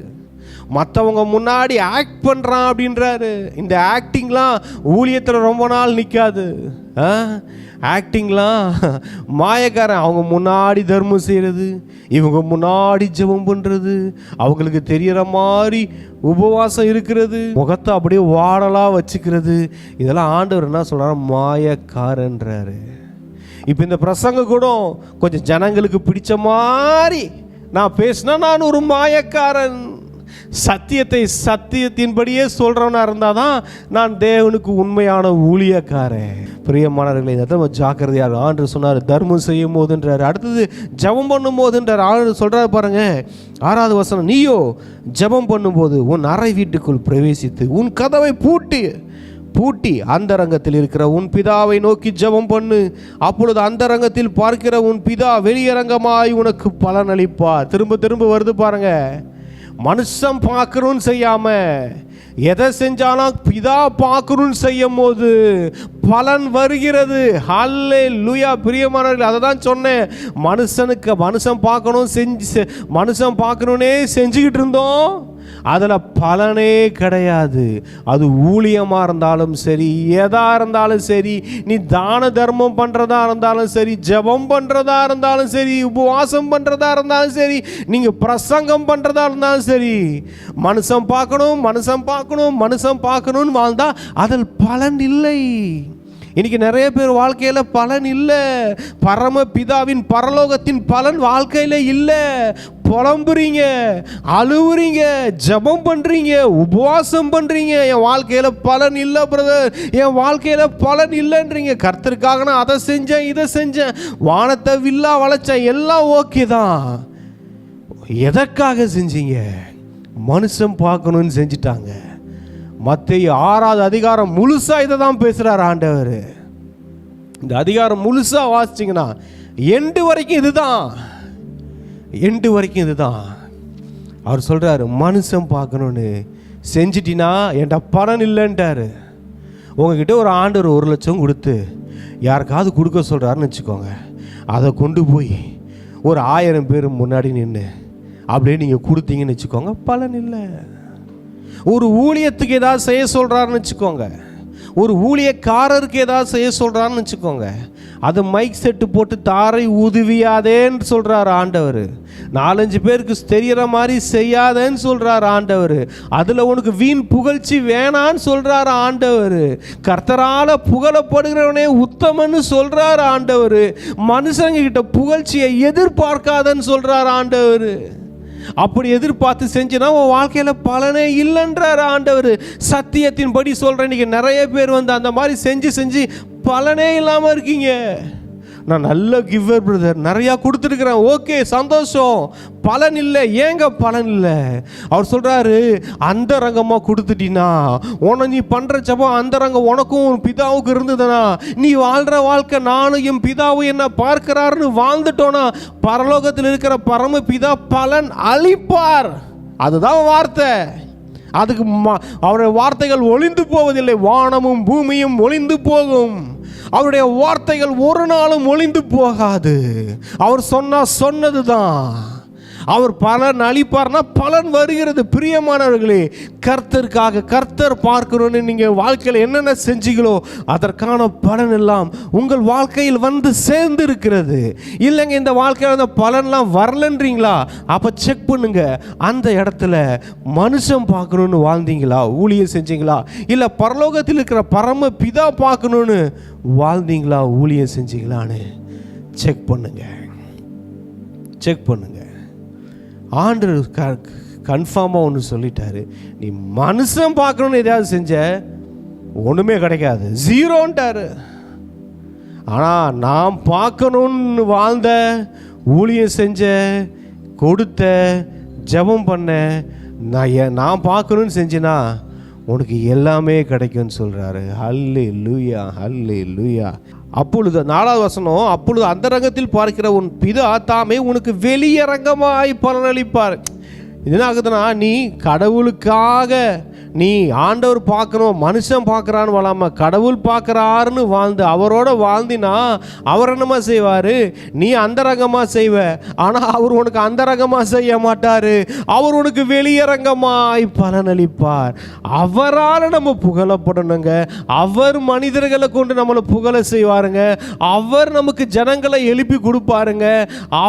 மற்றவங்க முன்னாடி ஆக்ட் பண்ணுறான் அப்படின்றாரு. இந்த ஆக்டிங்லாம் ஊழியத்தில் ரொம்ப நாள் நிற்காது. ஆக்டிங்லாம் மாயக்காரன். அவங்க முன்னாடி தர்மம் செய்கிறது, இவங்க முன்னாடி ஜெபம் பண்ணுறது, அவங்களுக்கு தெரிகிற மாதிரி உபவாசம் இருக்கிறது, முகத்தை அப்படியே வாடலாக வச்சுக்கிறது, இதெல்லாம் ஆண்டவர் என்ன சொல்கிறார், மாயக்காரன்றாரு. இப்போ இந்த பிரசங்கம் கூட கொஞ்சம் ஜனங்களுக்கு பிடிச்ச மாதிரி நான் பேசினா நான் ஒரு மாயக்காரன். சத்தியத்தை சத்தியத்தின்படியே சொல்கிறவனா இருந்தால் தான் நான் தேவனுக்கு உண்மையான ஊழியக்காரன். பிரியமானவர்களை, நம்ம ஜாக்கிரதையாக. ஆண்டு சொன்னார் தர்மம் செய்யும் போதுன்றார், அடுத்தது ஜெபம் பண்ணும் போதுன்றார். ஆண்டு சொல்கிறார் பாருங்க, 6வது வசனம், நீயோ ஜெபம் பண்ணும்போது உன் அறை வீட்டுக்குள் பிரவேசித்து உன் கதவை பூட்டி அந்தரங்கத்தில் இருக்கிற உன் பிதாவை நோக்கி ஜெபம் பண்ணு, அப்பொழுது அந்தரங்கத்தில் பார்க்கிற உன் பிதா வெளியரங்கமாய் உனக்கு பலன் அளிப்பார். திரும்ப திரும்ப வருது பாருங்க, மனுஷன் பார்க்கணும்னு செய்யாம எதை செஞ்சாலும் பிதா பார்க்கணும்னு செய்யும் போது பலன் வருகிறது. ஹல்லேலூயா. பிரியமானவர்கள், அதை தான் சொன்னேன், மனுஷன் பார்க்கணுன்னே செஞ்சுக்கிட்டு இருந்தோம், அதில் பலனே கிடையாது. அது ஊழியமாக இருந்தாலும் சரி, எதாக இருந்தாலும் சரி, நீ தான தர்மம் பண்ணுறதா இருந்தாலும் சரி, ஜெபம் பண்ணுறதா இருந்தாலும் சரி, உபவாசம் பண்ணுறதா இருந்தாலும் சரி, நீங்கள் பிரசங்கம் பண்ணுறதா இருந்தாலும் சரி, மனுஷன் பார்க்கணும்னு வாழ்ந்தால் அதில் பலன் இல்லை. இன்னைக்கு நிறைய பேர் வாழ்க்கையில் பலன் இல்லை. பரமபிதாவின் பரலோகத்தின் பலன் வாழ்க்கையில் இல்லை. புலம்புறீங்க, அழுவுறீங்க, ஜெபம் பண்ணுறீங்க, உபவாசம் பண்ணுறீங்க, என் வாழ்க்கையில் பலன் இல்லை பிரதர், என் வாழ்க்கையில் பலன் இல்லைன்றீங்க. கர்த்தருக்காக நான் அதை செஞ்சேன், இதை செஞ்சேன், வானத்தை வில்லா வளைச்சேன், எல்லாம் ஓகே தான். எதற்காக செஞ்சீங்க? மனுஷன் பார்க்கணும்னு செஞ்சிட்டாங்க. மத்தேயு 6வது அதிகாரம் முழுசா இதை தான் பேசுகிறார் ஆண்டவர். இந்த அதிகாரம் முழுசா வாசிச்சிங்கன்னா எண்டு வரைக்கும் இதுதான். அவர் சொல்கிறாரு, மனுஷன் பார்க்கணுன்னு செஞ்சிட்டினா என்கிட்ட பலன் இல்லைன்ட்டாரு. உங்ககிட்ட ஒரு ஆண்டவர் 1 லட்சம் கொடுத்து யாருக்காவது கொடுக்க சொல்கிறாருன்னு வச்சுக்கோங்க, அதை கொண்டு போய் ஒரு 1000 பேர் முன்னாடி நின்று அப்படியே நீங்கள் கொடுத்தீங்கன்னு வச்சுக்கோங்க, பலன் இல்லை. ஒரு ஊழியத்துக்கு ஏதாவது செய்ய சொல்கிறாருன்னு வச்சுக்கோங்க, ஒரு ஊழியக்காரருக்கு ஏதாவது செய்ய சொல்கிறாருன்னு வச்சுக்கோங்க, அது மைக் செட்டு போட்டு தாரை ஊதுவியாதேன்னு சொல்கிறார் ஆண்டவர். 4-5 பேருக்கு தெரிகிற மாதிரி செய்யாதேன்னு சொல்கிறார் ஆண்டவர். அதில் உனக்கு வீண் புகழ்ச்சி வேணான்னு சொல்கிறார் ஆண்டவர். கர்த்தரால் புகழப்படுகிறவனே உத்தமன்னு சொல்கிறார் ஆண்டவர். மனுஷங்க கிட்ட புகழ்ச்சியை எதிர்பார்க்காதன்னு சொல்கிறார் ஆண்டவர். அப்படி எதிர்பார்த்து செஞ்சுனா உன் வாழ்க்கையில் பலனே இல்லைன்றார் ஆண்டவர். சத்தியத்தின்படி சொல்கிறேன், இன்றைக்கி நிறைய பேர் அந்த மாதிரி செஞ்சு பலனே இல்லாமல் இருக்கீங்க. நான் நல்ல கிவர் பிரதர், நிறையா கொடுத்துருக்குறேன், ஓகே சந்தோஷம், பலன் இல்லை. ஏங்க பலன் இல்லை? அவர் சொல்கிறாரு, அந்த ரங்கமாக கொடுத்துட்டீன்னா நீ பண்ணுற ஜெபம் அந்த ரங்கம் உனக்கும் உன் பிதாவுக்கு இருந்ததுன்னா, நீ வாழ்கிற வாழ்க்கை நானும் என் பிதாவும் என்ன பார்க்கிறாருன்னு வாழ்ந்துட்டோன்னா, பரலோகத்தில் இருக்கிற பரம பிதா பலன் அளிப்பார். அதுதான் வார்த்தை. அதுக்கு அவருடைய வார்த்தைகள் ஒளிந்து போவதில்லை. வானமும் பூமியும் ஒளிந்து போகும், அவருடைய வார்த்தைகள் ஒரு நாளும் ஒளிந்து போகாது. அவர் சொன்னது தான். அவர் பலன் அளிப்பார்னா பலன் வருகிறது. பிரியமானவர்களே, கர்த்தருக்காக கர்த்தர் பார்க்கணும்னு நீங்கள் வாழ்க்கையில் என்னென்ன செஞ்சீங்களோ அதற்கான பலன் எல்லாம் உங்கள் வாழ்க்கையில் வந்து சேர்ந்து இருக்கிறது. இல்லைங்க இந்த வாழ்க்கையில் அந்த பலன்லாம் வரலன்றீங்களா? அப்போ செக் பண்ணுங்க, அந்த இடத்துல மனுஷன் பார்க்கணுன்னு வாழ்ந்தீங்களா, ஊழியம் செஞ்சீங்களா? இல்லை பரலோகத்தில் இருக்கிற பரம பிதா பார்க்கணுன்னு வாழ்ந்தீங்களா, ஊழியம் செஞ்சீங்களான்னு செக் பண்ணுங்க. செக் பண்ணுங்க. ஆண்டவர் கன்ஃபார்மாக ஒன்று சொல்லிட்டாரு, நீ மனுஷன் பார்க்கணுன்னு எதாவது செஞ்ச ஒன்றுமே கிடைக்காது, ஜீரோன்ட்டாரு. ஆனால் நான் பார்க்கணுன்னு வாழ்ந்த, ஊழியம் செஞ்ச, கொடுத்த, ஜெபம் பண்ண, நான் பார்க்கணுன்னு செஞ்சேன்னா உனக்கு எல்லாமே கிடைக்கும்னு சொல்கிறாரு. ஹல்லேலூயா, ஹல்லேலூயா. அப்பொழுது 4வது வசனம், அப்பொழுது அந்தரங்கத்தில் பார்க்கிற உன் பிதா தாமே உனக்கு வெளியரங்கமாய் பலனளிப்பார். இது என்ன ஆகுதுன்னா, நீ கடவுளுக்காக நீ ஆண்டவர் பார்க்கணும், மனுஷன் பார்க்குறான்னு வாழாம கடவுள் பார்க்குறாருன்னு வாழ்ந்து அவரோட வாழ்ந்தினா அவர் என்னமா செய்வார்? நீ அந்தரங்கமாக செய்வ, ஆனால் அவர் உனக்கு அந்தரங்கமாக செய்ய மாட்டார். அவர் உனக்கு வெளியரங்கமாய் பலனளிப்பார். அவரால் நம்ம புகழப்படணுங்க. அவர் மனிதர்களை கொண்டு நம்மளை புகழ செய்வாருங்க. அவர் நமக்கு ஜனங்களை எழுப்பி கொடுப்பாருங்க.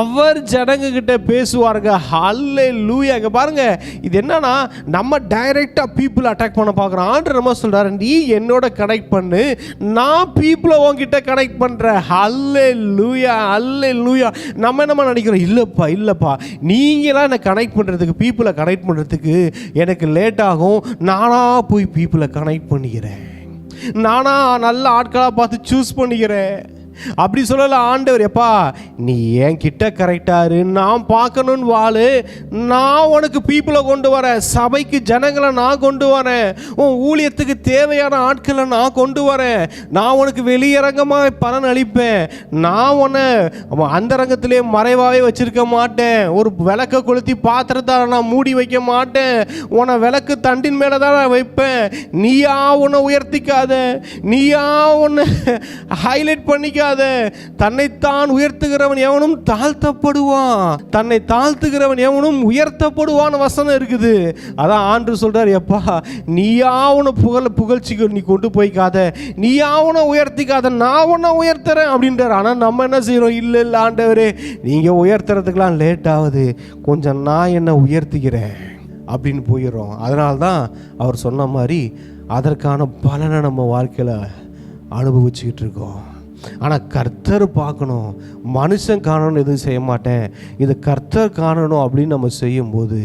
அவர் ஜனங்க கிட்ட பேசுவாருங்க. ஹல்லேலூயா. இங்க பாருங்க, இது என்னன்னா நம்ம டைரக்டா பீப்புள் அட்டாக் பண்ண பார்க்குறோம். ஆண்டவர் என்ன சொல்றாரு? நீ என்னோட கனெக்ட் பண்ணு, நான் பீப்புளை உன்கிட்ட கனெக்ட் பண்றேன். ஹல்லேலூயா, ஹல்லேலூயா. நம்ம என்ன நினைக்கிறோம்? இல்லப்பா நீங்களாம் என்னை கனெக்ட் பண்றதுக்கு, பீப்புளை கனெக்ட் பண்றதுக்கு எனக்கு லேட் ஆகும். நானா போய் பீப்புளை கனெக்ட் பண்ணிக்கிறேன், நானா நல்ல ஆட்களாக பார்த்து சூஸ் பண்ணிக்கிறேன். அப்படி சொல்லல ஆண்டவர். எப்பா நீ என் கிட்ட கரெக்டாரு, நான் பார்க்கணும்னு வாழு, நான் உனக்கு பீப்புளை கொண்டு வரேன், சபைக்கு ஜனங்களை நான் கொண்டு வரேன், உன் ஊழியத்துக்கு தேவையான ஆட்களை நான் கொண்டு வரேன், நான் உனக்கு வெளியரங்கமாக பலன் அளிப்பேன். நான் உன்னை அந்தரங்கத்திலே மறைவாகவே வச்சிருக்க மாட்டேன். ஒரு விளக்க கொளுத்தி பாத்திரத்தை நான் மூடி வைக்க மாட்டேன். உன்னை விளக்கு தண்டின் மேலே தான் நான் வைப்பேன். நீயா உன்னை உயர்த்திக்காத, நீயா உன்னை ஹைலைட் பண்ணிக்காத. தன்னைத்தான் உயர்த்துகிறவன் எவனும் தாழ்த்தப்படுவான், தன்னை தாழ்த்துகிறவன் எவனும் உயர்த்தப்படுவான் வசனம் இருக்குது. அதான் ஆண்டவர் சொல்றார், எப்பா நீயா உன புகழ்ச்சிக்கு நீ கொண்டு போய்க்காத, நீயா உன உயர்த்திக்காத, நான் உன்னை உயர்த்துறேன் அப்படின்றார். ஆனால் நம்ம என்ன செய்யறோம்? இல்லை ஆண்டவரே நீங்க உயர்த்துறதுக்கெல்லாம் லேட் ஆகுது, கொஞ்சம் நான் என்ன உயர்த்திக்கிறேன் அப்படின்னு போயிடுறோம். அதனால்தான் அவர் சொன்ன மாதிரி அதற்கான பலனை நம்ம வாழ்க்கையில் அனுபவிச்சுக்கிட்டு இருக்கோம். ஆனால் கர்த்தர் பார்க்கணும், மனுஷன் காணணும் எதுவும் செய்ய மாட்டேன், இது கர்த்தர் காணணும் அப்படின்னு நம்ம செய்யும்போது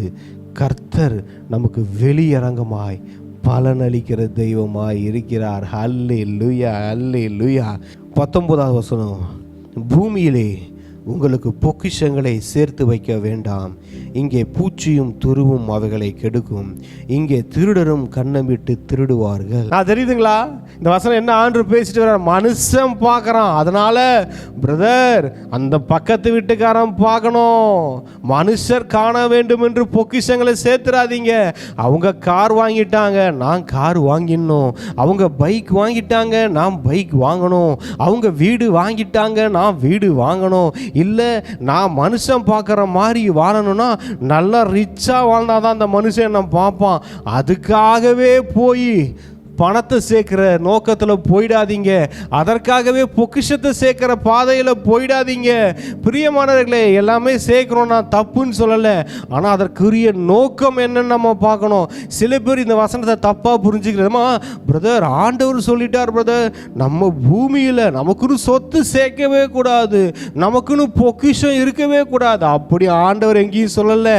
கர்த்தர் நமக்கு வெளியரங்கமாய் பலனளிக்கிற தெய்வமாய் இருக்கிறார். ஹல்லேலூயா, ஹல்லேலூயா. 19வது வசனம், பூமியிலே உங்களுக்கு பொக்கிஷங்களை சேர்த்து வைக்க வேண்டாம், இங்கே பூச்சியும் துருவும் அவைகளை கெடுக்கும், இங்கே திருடரும் கண்ணமிட்டு திருடுவார்கள். தெரியுதுங்களா இந்த வசனம் என்ன ஆண்டவர் பேசிட்டு வர? மனுஷன் பார்க்கறான், அதனால பிரதர் அந்த பக்கத்து வீட்டுக்காரன் பார்க்கணும், மனுஷர் காண வேண்டும் என்று பொக்கிஷங்களை சேர்த்துறாதீங்க. அவங்க கார் வாங்கிட்டாங்க, நான் கார் வாங்கிடணும். அவங்க பைக் வாங்கிட்டாங்க, நான் பைக் வாங்கணும். அவங்க வீடு வாங்கிட்டாங்க, நான் வீடு வாங்கணும். இல்லை நான் மனுஷன் பார்க்குற மாதிரி வாழணும்னா நல்லா ரிச்சாக வாழ்ந்தாதான் அந்த மனுஷன் நான் பார்ப்பான். அதுக்காகவே போய் பணத்தை சேர்க்கிற நோக்கத்தில் போயிடாதீங்க, அதற்காகவே பொக்கிஷத்தை சேர்க்கிற பாதையில் போயிடாதீங்க. பிரியமானவர்களே, எல்லாமே சேர்க்கிறோம், நான் தப்புன்னு சொல்லலை, ஆனால் அதற்குரிய நோக்கம் என்னன்னு நம்ம பார்க்கணும். சில பேர் இந்த வசனத்தை தப்பாக புரிஞ்சுக்கிறதுமா, பிரதர் ஆண்டவர் சொல்லிட்டார் பிரதர், நம்ம பூமியில் நமக்குன்னு சொத்து சேர்க்கவே கூடாது, நமக்குன்னு பொக்கிஷம் இருக்கவே கூடாது. அப்படி ஆண்டவர் எங்கேயும் சொல்லலை.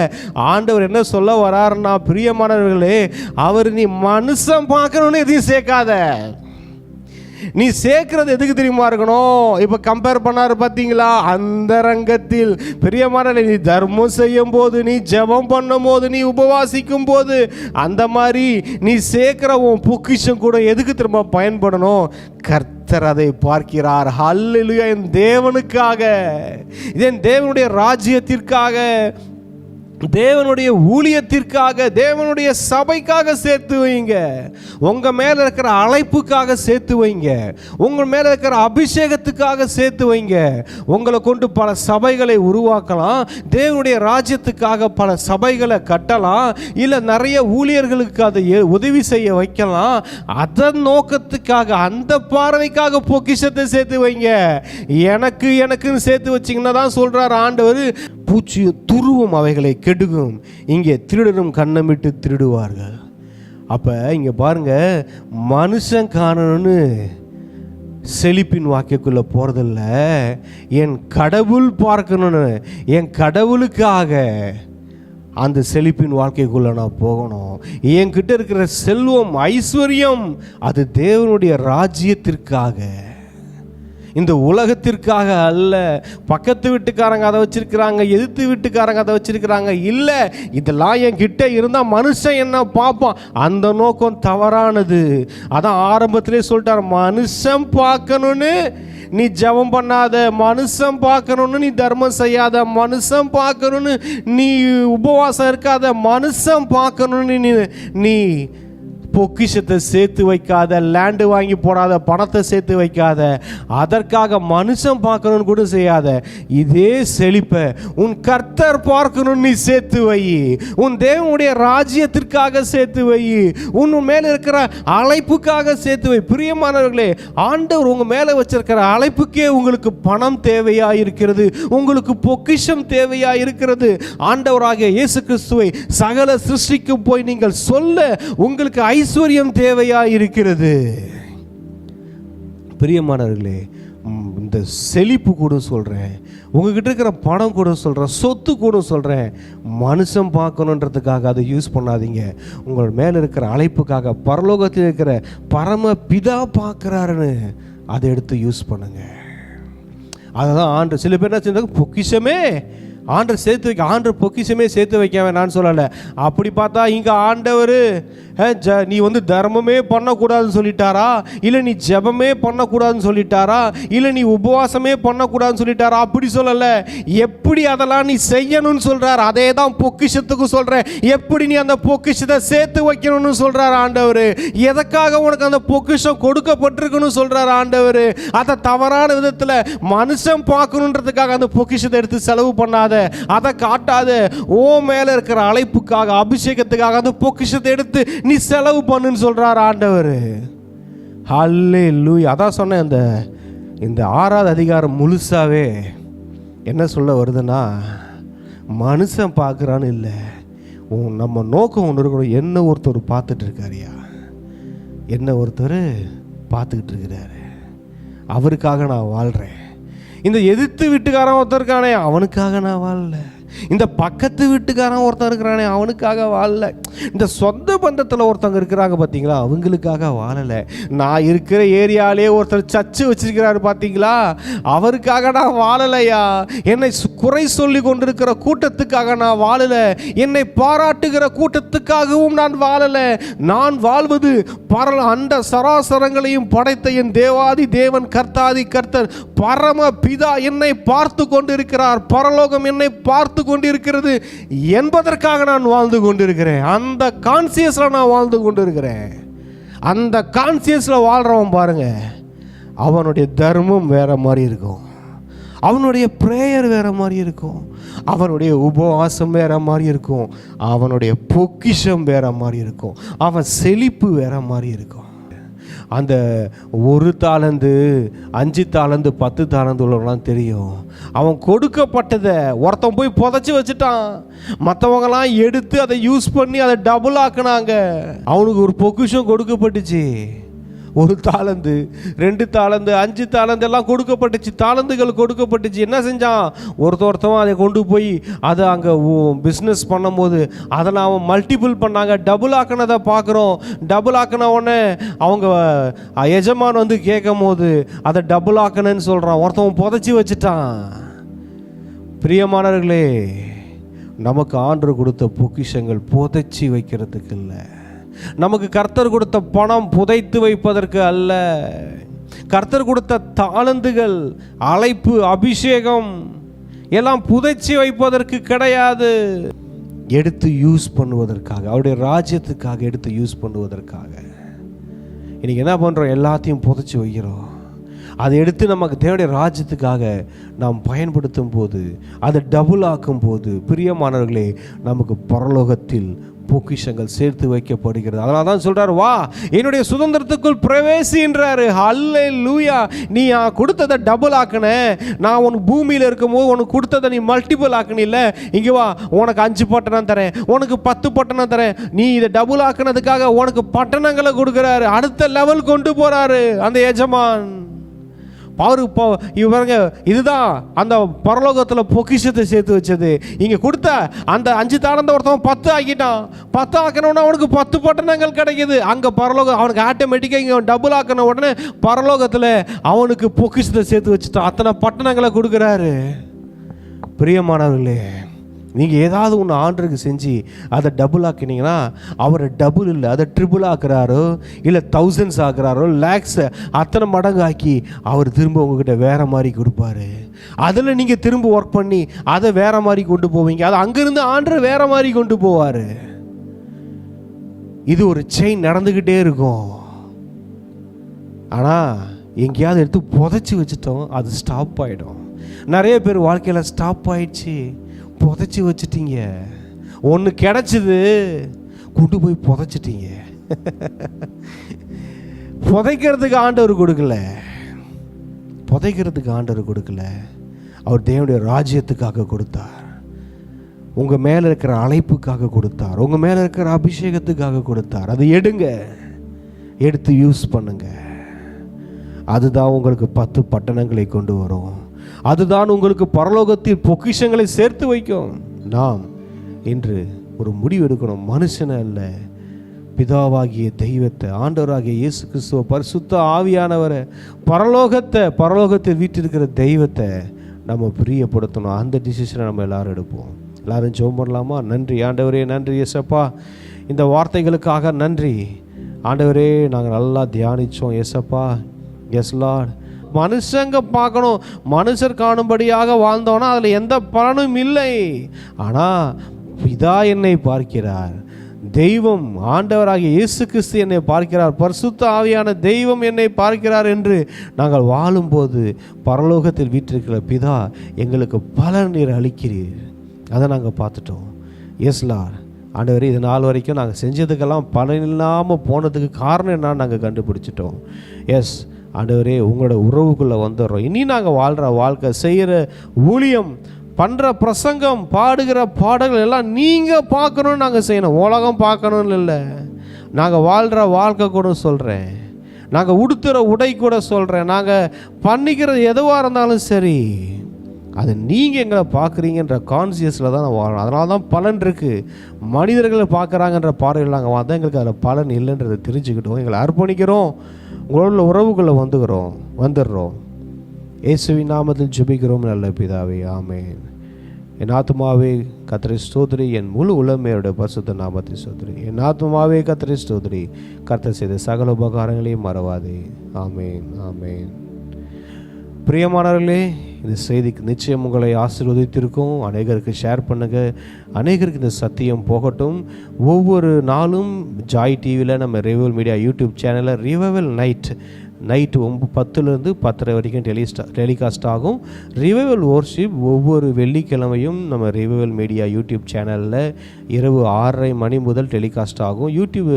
ஆண்டவர் என்ன சொல்ல வராருன்னா, பிரியமானவர்களே, அவர் நீ மனுஷன் பார்க்கணுன்னு எதையும் சேர்க்காத, நீ சேர்க்கிறது எதுக்கு தெரியுமா இருக்கணும்? இப்போ கம்பேர் பண்ணாரு பார்த்தீங்களா, அந்த ரங்கத்தில் பிரியமான நீ தர்மம் செய்யும் போது, நீ ஜெபம் பண்ணும் போது, நீ உபவாசிக்கும் போது, அந்த மாதிரி நீ சேர்க்கிற உன் பொக்கிஷம் கூட எதுக்கு திரும்ப பயன்படணும்? கர்த்தர் அதை பார்க்கிறார். ஹல்லேலூயா. என் தேவனுக்காக, என் தேவனுடைய ராஜ்யத்திற்காக தேவனுடைய ஊழியத்திற்காக, தேவனுடைய சபைக்காக சேர்த்து வைங்க. உங்க மேல இருக்கிற அழைப்புக்காக சேர்த்து வைங்க. உங்க மேல இருக்கிற அபிஷேகத்துக்காக சேர்த்து வைங்க. உங்களை கொண்டு பல சபைகளை உருவாக்கலாம். தேவனுடைய ராஜ்யத்துக்காக பல சபைகளை கட்டலாம். இல்லை நிறைய ஊழியர்களுக்கு அதை உதவி செய்ய வைக்கலாம். அதன் நோக்கத்துக்காக, அந்த பார்வைக்காக பொக்கிஷத்தை சேர்த்து வைங்க. எனக்குன்னு சேர்த்து வச்சிங்கன்னா தான் சொல்றார் ஆண்டவர், பூச்சி துருவும் அவைகளை கெடுக்கும், இங்கே திருடரும் கண்ணமிட்டு திருடுவார்கள். அப்போ இங்கே பாருங்க, மனுஷன் காணணும்னு செழிப்பின் வாக்கியக்குள்ளே போகிறதில்ல, என் கடவுள் பார்க்கணும்னு, என் கடவுளுக்காக அந்த செழிப்பின் வாழ்க்கைக்குள்ளே நான் போகணும். என்கிட்ட இருக்கிற செல்வம், ஐஸ்வர்யம், அது தேவனுடைய ராஜ்யத்திற்காக, இந்த உலகத்திற்காக அல்ல. பக்கத்து வீட்டுக்காரங்க அதை வச்சிருக்கிறாங்க, எதிர்த்து வீட்டுக்காரங்க அதை வச்சிருக்கிறாங்க, இல்லை இதெல்லாம் என்கிட்ட இருந்தால் மனுஷன் என்ன பார்ப்பான், அந்த நோக்கம் தவறானது. அதான் ஆரம்பத்திலே சொல்லிட்டார், மனுஷன் பார்க்கணும்னு நீ ஜெபம் பண்ணாத, மனுஷன் பார்க்கணும்னு நீ தர்மம் செய்யாத, மனுஷன் பார்க்கணும்னு நீ உபவாசம் இருக்காத, மனுஷன் பார்க்கணும்னு நீ பொக்கிஷத்தை சேர்த்து வைக்காத, லேண்டு வாங்கி போடாத, பணத்தை சேர்த்து வைக்காத, அதற்காக மனுஷன் பார்க்கணும்னு கூட செய்யாத. இதே செழிப்பை உன் கர்த்தர் பார்க்கணும்னு நீ சேர்த்து வை. உன் தேவனுடைய ராஜ்யத்திற்காக சேர்த்து வை. உன் மேலே இருக்கிற அழைப்புக்காக சேர்த்து வை. பிரியமானவர்களே, ஆண்டவர் உங்க மேலே வச்சிருக்கிற அழைப்புக்கே உங்களுக்கு பணம் தேவையா இருக்கிறது, உங்களுக்கு பொக்கிஷம் தேவையா இருக்கிறது. ஆண்டவராகிய இயேசு கிறிஸ்துவை சகல சிருஷ்டிக்கு போய் நீங்கள் சொல்ல உங்களுக்கு ஐஸ்வர்யம் தேவையா இருக்கிறது. பிரியமானவர்களே, இந்த செழிப்பு கூட சொல்றேன், உங்ககிட்ட இருக்கிற பணம் கூட சொல்றேன், சொத்து கூட சொல்றேன், மனுஷன் பார்க்கணுன்றதுக்காக அதை யூஸ் பண்ணாதீங்க. உங்கள் மேல இருக்கிற அழைப்புக்காக, பரலோகத்தில் இருக்கிற பரம பிதா பார்க்கிறாருன்னு அதை எடுத்து யூஸ் பண்ணுங்க. அதுதான் ஆண்டு. சில பேர் என்ன செஞ்சாங்க, பொக்கிஷமே ஆண்டர் சேர்த்து வைக்க, ஆண்டர் பொக்கிஷமே சேர்த்து வைக்க வேணான்னு சொல்லலை. அப்படி பார்த்தா இங்கே ஆண்டவர் நீ தர்மமே பண்ணக்கூடாதுன்னு சொல்லிட்டாரா, இல்லை நீ ஜெபமே பண்ணக்கூடாதுன்னு சொல்லிட்டாரா, இல்லை நீ உபவாசமே பண்ணக்கூடாதுன்னு சொல்லிட்டாரா? அப்படி சொல்லலை. எப்படி அதெல்லாம் நீ செய்யணும்னு சொல்கிறார், அதே தான் பொக்கிஷத்துக்கு சொல்கிறேன். எப்படி நீ அந்த பொக்கிஷத்தை சேர்த்து வைக்கணும்னு சொல்கிறார் ஆண்டவர். எதற்காக உனக்கு அந்த பொக்கிஷம் கொடுக்கப்பட்டிருக்குன்னு சொல்கிறார் ஆண்டவர். அதை தவறான விதத்தில் மனுஷன் பார்க்கணுன்றதுக்காக அந்த பொக்கிஷத்தை எடுத்து செலவு பண்ணாத, அதை காட்டாத. ஓ மேல இருக்கிற அழைப்புக்காக, அபிஷேகத்துக்காக அந்த பொக்கிஷத்தை எடுத்து நீ செலவு பண்ணுன்னு சொல்றார் ஆண்டவர். ஹல்லேலூயா. அதான் சொன்னேன், இந்த 6வது அதிகாரம் முழுசாவே என்ன சொல்ல வருதுன்னா, மனுஷன் பார்க்குறான்னு இல்லை, நம்ம நோக்கம் ஒன்று இருக்கணும். என்ன ஒருத்தர் பார்த்துட்டு இருக்காருயா, என்ன ஒருத்தர் பார்த்துக்கிட்டு இருக்கிறாரு, அவருக்காக நான் வாழ்கிறேன். இந்த எதிர்த்து வீட்டுக்காரன் ஒருத்தர் இருக்கானே, அவனுக்காக நான் வாழல. இந்த பக்கத்து வீட்டுக்காரன் ஒருத்தன் இருக்கிறானே, அவனுக்காக வாழல. இந்த சொந்த பந்தத்தில் ஒருத்தவங்க இருக்கிறாங்க பார்த்தீங்களா, அவங்களுக்காக வாழலை. நான் இருக்கிற ஏரியாலே ஒருத்தர் சர்ச்சு வச்சிருக்கிறாரு பார்த்தீங்களா, அவருக்காக நான் வாழலையா. என்னை குறை சொல்லி கொண்டிருக்கிற கூட்டத்துக்காக நான் வாழலை. என்னை பாராட்டுகிற கூட்டத்துக்காகவும் நான் வாழலை. நான் வாழ்வது அண்ட சராசரங்களையும் படைத்த என் தேவாதி தேவன், கர்த்தாதி கர்த்தர், பரம பிதா என்னை பார்த்து கொண்டிருக்கிறார், பரலோகம் என்னை பார்த்து கொண்டிருக்கிறது என்பதற்காக நான் வாழ்ந்து கொண்டிருக்கிறேன். அந்த கான்சியஸ்ல நான் வாழ்ந்து கொண்டிருக்கிறேன். அந்த கான்சியஸ்ல வாழ்றவன் பாருங்க, அவனுடைய தர்மம் வேற மாதிரி இருக்கும், அவனுடைய பிரேயர் வேற மாதிரி இருக்கும், அவனுடைய உபவாசம் வேற மாதிரி இருக்கும், அவனுடைய பொக்கிஷம் வேற மாதிரி இருக்கும், அவன் செழிப்பு வேற மாதிரி இருக்கும். அந்த 1 தாலந்து 5 தாலந்து 10 தாலந்து உள்ளவங்களாம் தெரியும். அவன் கொடுக்கப்பட்டதை ஒருத்தன் போய் புதைச்சி வச்சுட்டான், மற்றவங்களாம் எடுத்து அதை யூஸ் பண்ணி அதை டபுள் ஆக்குனாங்க. அவனுக்கு ஒரு பொக்கிஷம் கொடுக்கப்பட்டுச்சு. 1 தாலந்து 2 தாலந்து 5 தாலந்து எல்லாம் கொடுக்கப்பட்டுச்சு, தாலந்துகள் கொடுக்கப்பட்டுச்சு. என்ன செஞ்சான், ஒருத்தவன் அதை கொண்டு போய் அதை அங்கே பிஸ்னஸ் பண்ணும்போது அதை அவன் மல்டிபிள் பண்ணாங்க, டபுள் ஆக்கினதை பார்க்குறோம். டபுள் ஆக்கின உடனே அவங்க எஜமான் கேட்கும் போது அதை டபுள் ஆக்கினேன்னு சொல்கிறான். ஒருத்தவன் புதைச்சி வச்சுட்டான். பிரியமானவர்களே, நமக்கு ஆண்டவர் கொடுத்த பொக்கிஷங்கள் புதைச்சி வைக்கிறதுக்கு இல்லை, நமக்கு கர்த்தர் கொடுத்த பணம் புதைத்து வைப்பதற்கு அல்ல. கர்த்தர் கொடுத்த தாளந்துகள், அழைப்பு, அபிஷேகம் எல்லாம் புதைச்சி வைப்பதற்கு கிடையாது. எடுத்து யூஸ் பண்ணுவதற்காக, அவருடைய ராஜ்யத்துக்காக எடுத்து யூஸ் பண்ணுவதற்காக. இன்றைக்கி என்ன பண்ணுறோம்? எல்லாத்தையும் புதைச்சி வைக்கிறோம். அதை எடுத்து நமக்கு தேவையான ராஜ்யத்துக்காக நாம் பயன்படுத்தும் போது, அதை டபுள் ஆக்கும் போது, பிரியமானவர்களே, நமக்கு பரலோகத்தில் பொக்கிஷங்கள் சேர்த்து வைக்கப்படுகிறது. அதனால தான் சொல்றார், வா என்னுடைய சுதந்திரத்துக்குள் பிரவேசின்றாரு. அல்லேலூயா. நீ கொடுத்ததை டபுள் ஆக்கின, நான் உனக்கு பூமியில் இருக்கும்போது உனக்கு கொடுத்ததை நீ மல்டிபிள் ஆக்கினில்ல, இங்கே வா, உனக்கு 5 பட்டணம் தரேன், உனக்கு 10 பட்டணம் தரேன். நீ இதை டபுள் ஆக்கினதுக்காக உனக்கு பட்டணங்களை கொடுக்குறாரு, அடுத்த லெவல் கொண்டு போறாரு அந்த எஜமான். இவங்க இதுதான் அந்த பரலோகத்தில் பொக்கிஷத்தை சேர்த்து வச்சது. இங்கே கொடுத்த அந்த 5 தாளந்த ஒருத்தவன் 10 ஆக்கிட்டான். 10 ஆக்கணும்னா அவனுக்கு 10 பட்டணங்கள் கிடைக்குது. அங்கே பரலோகம் அவனுக்கு ஆட்டோமேட்டிக்காக இங்கே டபுள் ஆக்கின உடனே பரலோகத்தில் அவனுக்கு பொக்கிஷத்தை சேர்த்து வச்சுட்டான். அத்தனை பட்டணங்களை கொடுக்குறாரு. பிரியமானவர்களே, நீங்கள் ஏதாவது ஒன்று ஆண்டருக்கு செஞ்சு அதை டபுள் ஆக்கினீங்கன்னா, அவர் டபுள் இல்லை, அதை ட்ரிபிள் ஆக்குறாரோ, இல்லை தௌசண்ட்ஸ் ஆக்குறாரோ, லேக்ஸ் அத்தனை மடங்கு ஆக்கி அவர் திரும்ப உங்ககிட்ட வேறு மாதிரி கொடுப்பாரு. அதில் நீங்கள் திரும்ப ஒர்க் பண்ணி அதை வேறு மாதிரி கொண்டு போவீங்க. அது அங்கேருந்து ஆண்டர் வேறு மாதிரி கொண்டு போவார். இது ஒரு செயின் நடந்துக்கிட்டே இருக்கும். ஆனால் எங்கேயாவது எடுத்து புதைச்சி வச்சுட்டோம், அது ஸ்டாப் ஆகிடும். நிறைய பேர் வாழ்க்கையில் ஸ்டாப் ஆயிடுச்சு, புதைச்சி வச்சிட்டீங்க. ஒன்று கிடச்சிது, கொண்டு போய் புதைச்சிட்டீங்க. புதைக்கிறதுக்கு ஆண்டவர் கொடுக்கல, புதைக்கிறதுக்கு ஆண்டவர் கொடுக்கல, அவர் தேவனுடைய ராஜ்யத்துக்காக கொடுத்தார். உங்கள் மேலே இருக்கிற அழைப்புக்காக கொடுத்தார், உங்கள் மேலே இருக்கிற அபிஷேகத்துக்காக கொடுத்தார். அதை எடுத்து யூஸ் பண்ணுங்க. அதுதான் உங்களுக்கு 10 பட்டணங்களை கொண்டு வரும். அதுதான் உங்களுக்கு பரலோகத்தில் பொக்கிஷங்களை சேர்த்து வைக்கும். நாம் இன்று ஒரு முடிவு எடுக்கணும். மனுஷனை அல்ல, பிதாவாகிய தெய்வத்தை, ஆண்டவராகிய இயேசு கிறிஸ்துவ, பரிசுத்த ஆவியானவரை, பரலோகத்தில் வீட்டிருக்கிற தெய்வத்தை நம்ம பிரியப்படுத்தணும். அந்த டிசிஷனை நம்ம எல்லாரும் எடுப்போம். எல்லாரும் ஜெபம் பண்ணலாமா? நன்றி ஆண்டவரே, நன்றி இயேசப்பா, இந்த வார்த்தைகளுக்காக நன்றி ஆண்டவரே. நாங்கள் நல்லா தியானித்தோம் இயேசப்பா. Yes Lord. மனுஷங்க பார்க்கணும், மனுஷர் காணும்படியாக வாழ்ந்தோன்னா அதில் எந்த பலனும் இல்லை. ஆனால் பிதா என்னை பார்க்கிறார், தெய்வம் ஆண்டவராகிய இயேசு கிறிஸ்து என்னை பார்க்கிறார், பரிசுத்த ஆவியான தெய்வம் என்னை பார்க்கிறார் என்று நாங்கள் வாழும்போது பரலோகத்தில் வீற்றிருக்கிற பிதா எங்களுக்கு பலன் நீர் அளிக்கிறீர். அதை நாங்கள் பார்த்துட்டோம். Yes lord. ஆண்டவரே, இது நாள் வரைக்கும் நாங்கள் செஞ்சதுக்கெல்லாம் பலன் இல்லாமல் போனதுக்கு காரணம் என்னன்னு நாங்கள் கண்டுபிடிச்சிட்டோம். எஸ் ஆண்டவரே, உங்களோட உறவுக்குள்ளே வந்துடுறோம். இனி நாங்கள் வாழ்கிற வாழ்க்கை, செய்கிற ஊழியம், பண்ணுற பிரசங்கம், பாடுகிற பாடல்கள் எல்லாம் நீங்கள் பார்க்கணுன்னு நாங்கள் செய்யணும். உலகம் பார்க்கணுன்னு இல்லை. நாங்கள் வாழ்கிற வாழ்க்கை கூட சொல்கிறேன், நாங்கள் உடுத்துகிற உடை கூட சொல்கிறேன், நாங்கள் பண்ணிக்கிறது எதுவாக இருந்தாலும் சரி, அது நீங்கள் எங்களை பார்க்குறீங்கன்ற கான்சியஸில் தான் நான் வாழணும். அதனால தான் பலன் இருக்குது. மனிதர்களை பார்க்குறாங்கன்ற பார்வையில் நாங்கள் வந்தால் எங்களுக்கு அதில் பலன் இல்லைன்றதை தெரிஞ்சுக்கிட்டோம். எங்களை அர்ப்பணிக்கிறோம், உங்களோட உறவுக்குள்ளே வந்துடுறோம். இயேசுவின் நாமத்தில் ஜெபிக்கிறோம் நல்ல பிதாவே, ஆமென். என் ஆத்துமாவே கர்த்தரை ஸ்தோத்திரி, என் முழு உலமையோட பரிசுத்த நாமத்தை ஸ்தோத்திரி. என் ஆத்துமாவே கர்த்தரை ஸ்தோத்திரி, கர்த்தர் செய்த சகல உபகாரங்களையும் மறவாதே. ஆமென், ஆமென். பிரியமானவர்களே, இந்த செய்திக்கு நிச்சயம் உங்களை ஆசீர்வதித்திருக்கும். அநேகருக்கு ஷேர் பண்ணுங்கள், அநேகருக்கு இந்த சத்தியம் போகட்டும். ஒவ்வொரு நாளும் ஜாய் டிவியில் நம்ம ரிவைவல் மீடியா யூடியூப் சேனலில் ரிவைவல் நைட்டு 10 to 10 வரைக்கும் டெலிகாஸ்ட் ஆகும். ரிவைவல் வொர்ஷிப் ஒவ்வொரு வெள்ளிக்கிழமையும் நம்ம ரிவைவல் மீடியா யூடியூப் சேனலில் இரவு 6:30 மணி முதல் டெலிகாஸ்ட் ஆகும். யூடியூப்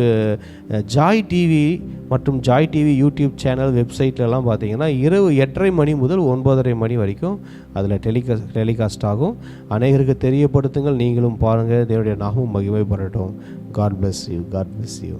ஜாய் டிவி மற்றும் ஜாய் டிவி யூடியூப் சேனல் வெப்சைட்லலாம் பார்த்தீங்கன்னா இரவு 8:30 மணி முதல் 9:30 மணி வரைக்கும் அதில் டெலிகாஸ்ட் ஆகும். அநேகருக்கு தெரியப்படுத்துங்கள், நீங்களும் பாருங்கள். தேவனுடைய நாமம் மகிமைப்படட்டும். God bless you.